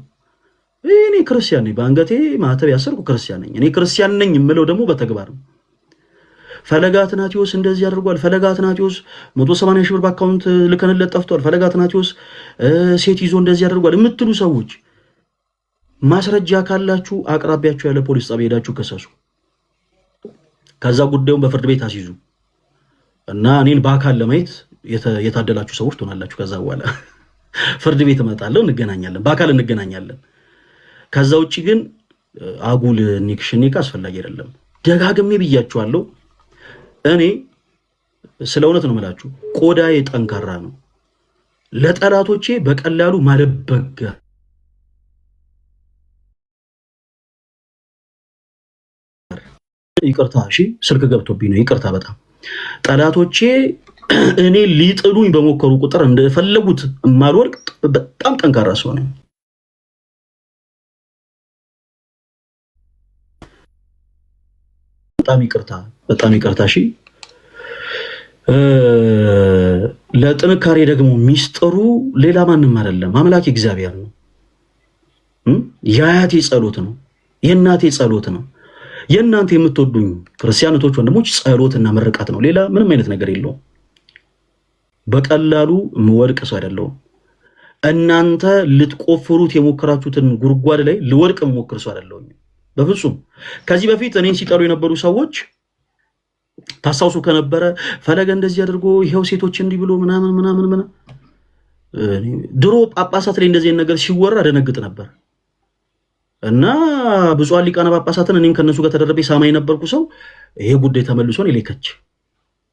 እኔ ክርስቲያን ነኝ፣ በአንገቴ ማተብ ያሰርኩ ክርስቲያን ነኝ። እኔ ክርስቲያን ነኝ የምለው ደግሞ በተግባር ነው። ፈለገ አትናቴዎስ እንደዚህ አድርጓል፣ ፈለገ አትናቴዎስ 180 ሺህ ብር በአካውንት ልከንለት ጠፍቷል፣ ፈለገ አትናቴዎስ ሴት ይዞ እንደዚህ አድርጓል የምትሉ ሰዎች ማስረጃ ካላችሁ አቅራቢያችሁ ያለ ፖሊስ ጣቢያ ሄዳችሁ ከሰሱ። ከዛ ጉዳዩን በፍርድ ቤት አስይዙ እና እኔን በአካል ለማየት የታደላችሁ ሰዎች ትሆናላችሁ። ከዛ በኋላ ፍርድ ቤት እመጣለሁ፣ እንገናኛለን፣ በአካል እንገናኛለን። ከዛ ውጪ ግን አጉል ኒክሽኒካ አስፈላጊ አይደለም። ደጋግሜ ብያችኋለሁ። እኔ ስለ እውነት ነው የምላችሁ፣ ቆዳዬ ጠንካራ ነው። ለጠላቶቼ በቀላሉ ማለበገር ይቅርታ፣ እሺ ስልክ ገብቶብኝ ነው፣ ይቅርታ በጣም ጠላቶቼ እኔ ሊጥሉኝ በሞከሩ ቁጥር እንደፈለጉት ማልወርቅ በጣም ጠንካራ ሰው ነኝ። በጣም ይቅርታ። እሺ ለጥንካሬ ደግሞ ሚስጥሩ ሌላ ማንም አይደለም፣ አምላክ እግዚአብሔር ነው። የአያቴ ጸሎት ነው፣ የእናቴ ጸሎት ነው። የእናንተ የምትወዱኝ ክርስቲያኖች ወንድሞች ጸሎትና ምርቃት ነው። ሌላ ምንም አይነት ነገር የለውም። በቀላሉ ምወድቅ ሰው አይደለሁም። እናንተ ልትቆፍሩት የሞከራችሁትን ጉድጓድ ላይ ልወድቅ የምሞክር ሰው አይደለሁም በፍጹም። ከዚህ በፊት እኔን ሲጠሩ የነበሩ ሰዎች ታስታውሱ ከነበረ ፈለገ እንደዚህ አድርጎ ይሄው ሴቶች እንዲህ ብሎ ምናምን ድሮ ጳጳሳት ላይ እንደዚህ ነገር ሲወራ ደነግጥ ነበር እና ብፁዓን ሊቃነ ጳጳሳትን እኔም ከነሱ ጋር ተደረቤ ሳማ የነበርኩ ሰው ይሄ ጉዳይ ተመልሶን ይለከች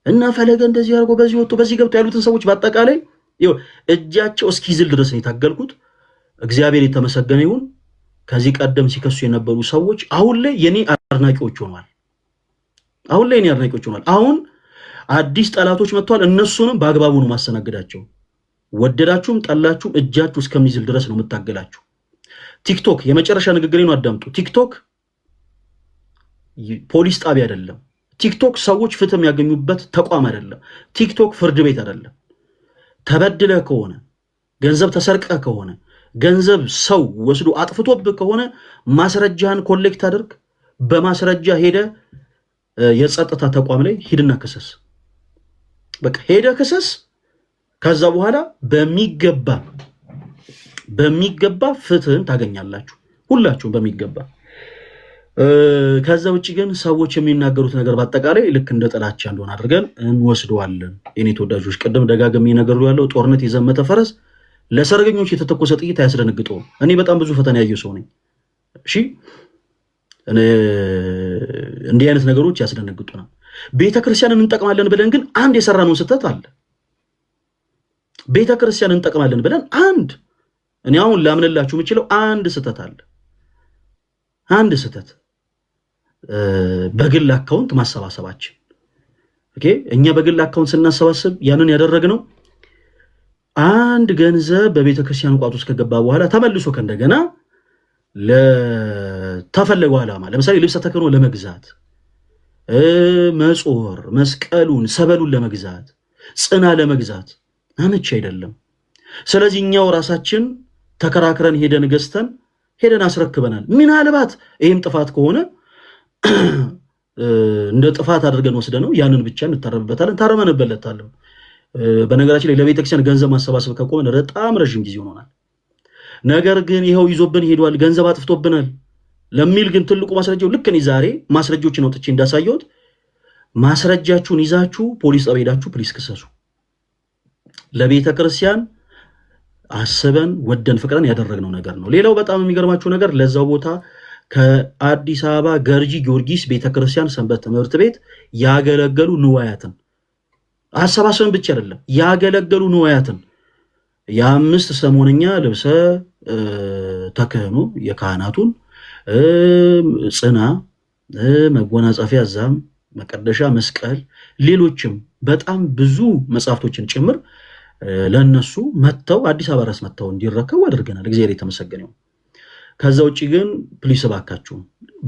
እና ፈለገ እንደዚህ አድርጎ በዚህ ወጥቶ በዚህ ገብቶ ያሉትን ሰዎች በአጠቃላይ እጃቸው እስኪዝል ድረስ ነው የታገልኩት። እግዚአብሔር የተመሰገነ ይሁን። ከዚህ ቀደም ሲከሱ የነበሩ ሰዎች አሁን ላይ የኔ አድናቂዎች ሆኗል። አሁን አዲስ ጠላቶች መጥተዋል። እነሱንም በአግባቡ ነው ማስተናገዳቸው። ወደዳችሁም ጠላችሁም እጃችሁ እስከሚዝል ድረስ ነው የምታገላችሁ። ቲክቶክ የመጨረሻ ንግግሬ ነው፣ አዳምጡ። ቲክቶክ ፖሊስ ጣቢያ አይደለም። ቲክቶክ ሰዎች ፍትህ የሚያገኙበት ተቋም አይደለም። ቲክቶክ ፍርድ ቤት አይደለም። ተበድለ ከሆነ ገንዘብ ተሰርቀ ከሆነ ገንዘብ ሰው ወስዶ አጥፍቶብህ ከሆነ ማስረጃህን ኮሌክት አድርግ። በማስረጃ ሄደ የጸጥታ ተቋም ላይ ሂድና ክሰስ። በቃ ሄደ ክሰስ። ከዛ በኋላ በሚገባ ፍትህን ታገኛላችሁ ሁላችሁም በሚገባ። ከዛ ውጭ ግን ሰዎች የሚናገሩት ነገር በአጠቃላይ ልክ እንደ ጥላቻ እንደሆነ አድርገን እንወስደዋለን። የኔ ተወዳጆች ቅድም ደጋግሜ ነገሩ ያለው ጦርነት የዘመተ ፈረስ ለሰርገኞች የተተኮሰ ጥይት አያስደነግጠውም። እኔ በጣም ብዙ ፈተና ያየው ሰው ነኝ። እሺ እንዲህ አይነት ነገሮች ያስደነግጡናል። ቤተክርስቲያንን እንጠቅማለን ብለን ግን አንድ የሰራነውን ስህተት አለ። ቤተክርስቲያንን እንጠቅማለን ብለን እኔ አሁን ላምንላችሁ የምችለው አንድ ስህተት አለ። አንድ ስህተት በግል አካውንት ማሰባሰባችን። ኦኬ፣ እኛ በግል አካውንት ስናሰባስብ ያንን ያደረግነው አንድ ገንዘብ በቤተክርስቲያን ቋት ውስጥ ከገባ በኋላ ተመልሶ ከእንደገና ተፈለገው ዓላማ ለምሳሌ ልብሰ ተክህኖ ለመግዛት መጾር መስቀሉን ሰበሉን ለመግዛት ጽና ለመግዛት አመቺ አይደለም። ስለዚህ እኛው ራሳችን ተከራክረን ሄደን ገዝተን ሄደን አስረክበናል። ምናልባት ይሄም ጥፋት ከሆነ እንደ ጥፋት አድርገን ወስደነው ያንን ብቻ እንታረምበታለን፣ ታረመንበለታለን። በነገራችን ላይ ለቤተክርስቲያን ገንዘብ ማሰባሰብ ከቆመን በጣም ረጅም ጊዜ ሆኖናል። ነገር ግን ይኸው ይዞብን ሄዷል፣ ገንዘብ አጥፍቶብናል ለሚል ግን ትልቁ ማስረጃው ልክ እኔ ዛሬ ማስረጃዎችን አውጥቼ እንዳሳየሁት ማስረጃችሁን ይዛችሁ ፖሊስ ጣቢያ ሄዳችሁ ፕሊስ ክሰሱ። ለቤተ ክርስቲያን አስበን ወደን ፍቅረን ያደረግነው ነገር ነው። ሌላው በጣም የሚገርማችሁ ነገር ለዛው ቦታ ከአዲስ አበባ ገርጂ ጊዮርጊስ ቤተክርስቲያን ሰንበት ትምህርት ቤት ያገለገሉ ንዋያትን አሰባሰብን ብቻ አይደለም ያገለገሉ ንዋያትን የአምስት ሰሞንኛ ልብሰ ተክህኖ የካህናቱን ጽና መጎናጸፊያ ዛም መቀደሻ መስቀል ሌሎችም በጣም ብዙ መጽሐፍቶችን ጭምር ለነሱ መተው አዲስ አበባ ራስ መተው እንዲረከቡ አድርገናል። እግዚአብሔር የተመሰገነ ይሁን። ከዛ ውጪ ግን ፕሊስ እባካችሁ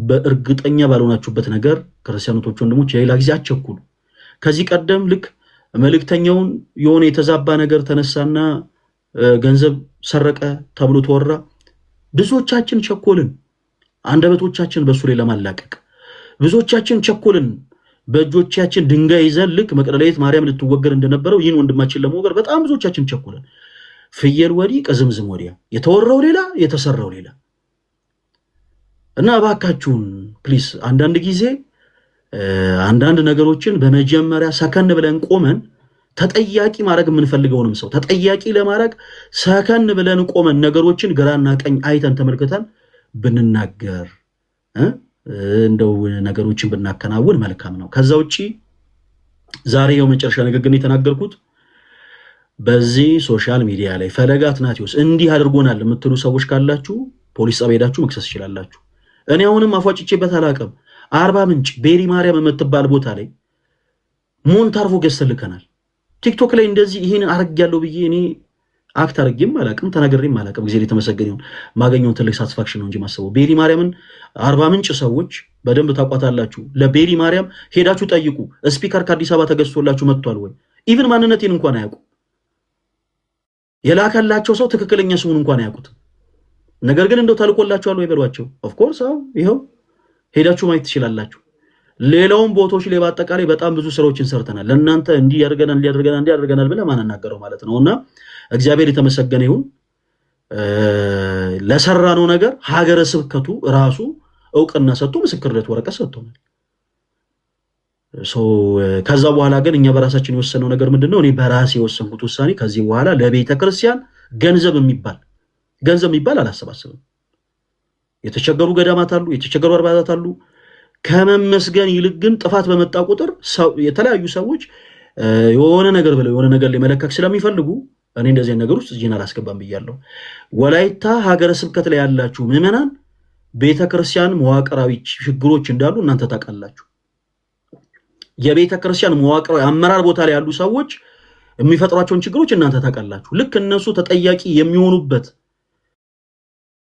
በእርግጠኛ ባልሆናችሁበት ነገር ክርስቲያኖቶች ወንድሞች የሌላ ጊዜ አትቸኩሉ። ከዚህ ቀደም ልክ መልእክተኛውን የሆነ የተዛባ ነገር ተነሳና ገንዘብ ሰረቀ ተብሎ ተወራ፣ ብዙዎቻችን ቸኮልን። አንደበቶቻችን በሱ ላይ ለማላቀቅ ብዙዎቻችን ቸኮልን። በእጆቻችን ድንጋይ ይዘን ልክ መቅደላዊት ማርያም ልትወገር እንደነበረው ይህን ወንድማችን ለመወገር በጣም ብዙዎቻችን ቸኮልን። ፍየል ወዲህ ቀዝምዝም ወዲያ፣ የተወራው ሌላ የተሰራው ሌላ እና እባካችሁን ፕሊስ አንዳንድ ጊዜ አንዳንድ ነገሮችን በመጀመሪያ ሰከን ብለን ቆመን ተጠያቂ ማድረግ የምንፈልገውንም ሰው ተጠያቂ ለማድረግ ሰከን ብለን ቆመን ነገሮችን ግራና ቀኝ አይተን ተመልክተን ብንናገር እንደው ነገሮችን ብናከናውን መልካም ነው። ከዛ ውጪ ዛሬ የው መጨረሻ ንግግር የተናገርኩት በዚህ ሶሻል ሚዲያ ላይ ፈለገ አትናቴዎስ እንዲህ አድርጎናል የምትሉ ሰዎች ካላችሁ ፖሊስ ጣቢያ ሄዳችሁ መክሰስ ትችላላችሁ። እኔ አሁንም አፏጭቼበት አላውቅም። አርባ ምንጭ ቤሪ ማርያም የምትባል ቦታ ላይ ሞንታርቮ ገዝተልከናል። ቲክቶክ ላይ እንደዚህ ይሄን አረጋለሁ ብዬ እኔ አክት አርጌም አላውቅም፣ ተናግሬም አላውቅም። ጊዜ የተመሰገነ ይሁን። ማገኘውን ትልቅ ሳትስፋክሽን ነው እንጂ ማሰበው ቤሪ ማርያምን አርባ ምንጭ ሰዎች በደንብ ታቋታላችሁ። ለቤሪ ማርያም ሄዳችሁ ጠይቁ። ስፒከር ከአዲስ አበባ ተገዝቶላችሁ መጥቷል ወይ? ኢቭን ማንነቴን እንኳን አያውቁ። የላከላቸው ሰው ትክክለኛ ስሙን እንኳን አያውቁትም። ነገር ግን እንደው ተልቆላችኋል ወይ በሏቸው። ኦፍ ኮርስ አው ይሄው ሄዳችሁ ማየት ትችላላችሁ። ሌላውን ቦታዎች ላይ በአጠቃላይ በጣም ብዙ ስራዎችን ሰርተናል። ለእናንተ እንዲህ ያደርገናል ብለ ማንናገረው ማለት ነውና እግዚአብሔር የተመሰገነ ይሁን። ለሰራነው ነገር ሀገረ ስብከቱ ራሱ እውቅና ሰጥቶ ምስክርነት ወረቀት ሰጥቶናል። ከዛ በኋላ ግን እኛ በራሳችን የወሰነው ነገር ምንድነው? እኔ በራሴ የወሰንኩት ውሳኔ ከዚህ በኋላ ለቤተ ክርስቲያን ገንዘብ የሚባል አላሰባስብም። የተቸገሩ ገዳማት አሉ፣ የተቸገሩ አድባራት አሉ። ከመመስገን ይልቅ ግን ጥፋት በመጣ ቁጥር የተለያዩ ሰዎች የሆነ ነገር ብለው የሆነ ነገር ሊመለከክ ስለሚፈልጉ እኔ እንደዚህ ነገር ውስጥ እጄን አላስገባም ብያለሁ። ወላይታ ሀገረ ስብከት ላይ ያላችሁ ምዕመናን ቤተክርስቲያን መዋቅራዊ ችግሮች እንዳሉ እናንተ ታውቃላችሁ። የቤተክርስቲያን መዋቅራዊ አመራር ቦታ ላይ ያሉ ሰዎች የሚፈጥሯቸውን ችግሮች እናንተ ታውቃላችሁ። ልክ እነሱ ተጠያቂ የሚሆኑበት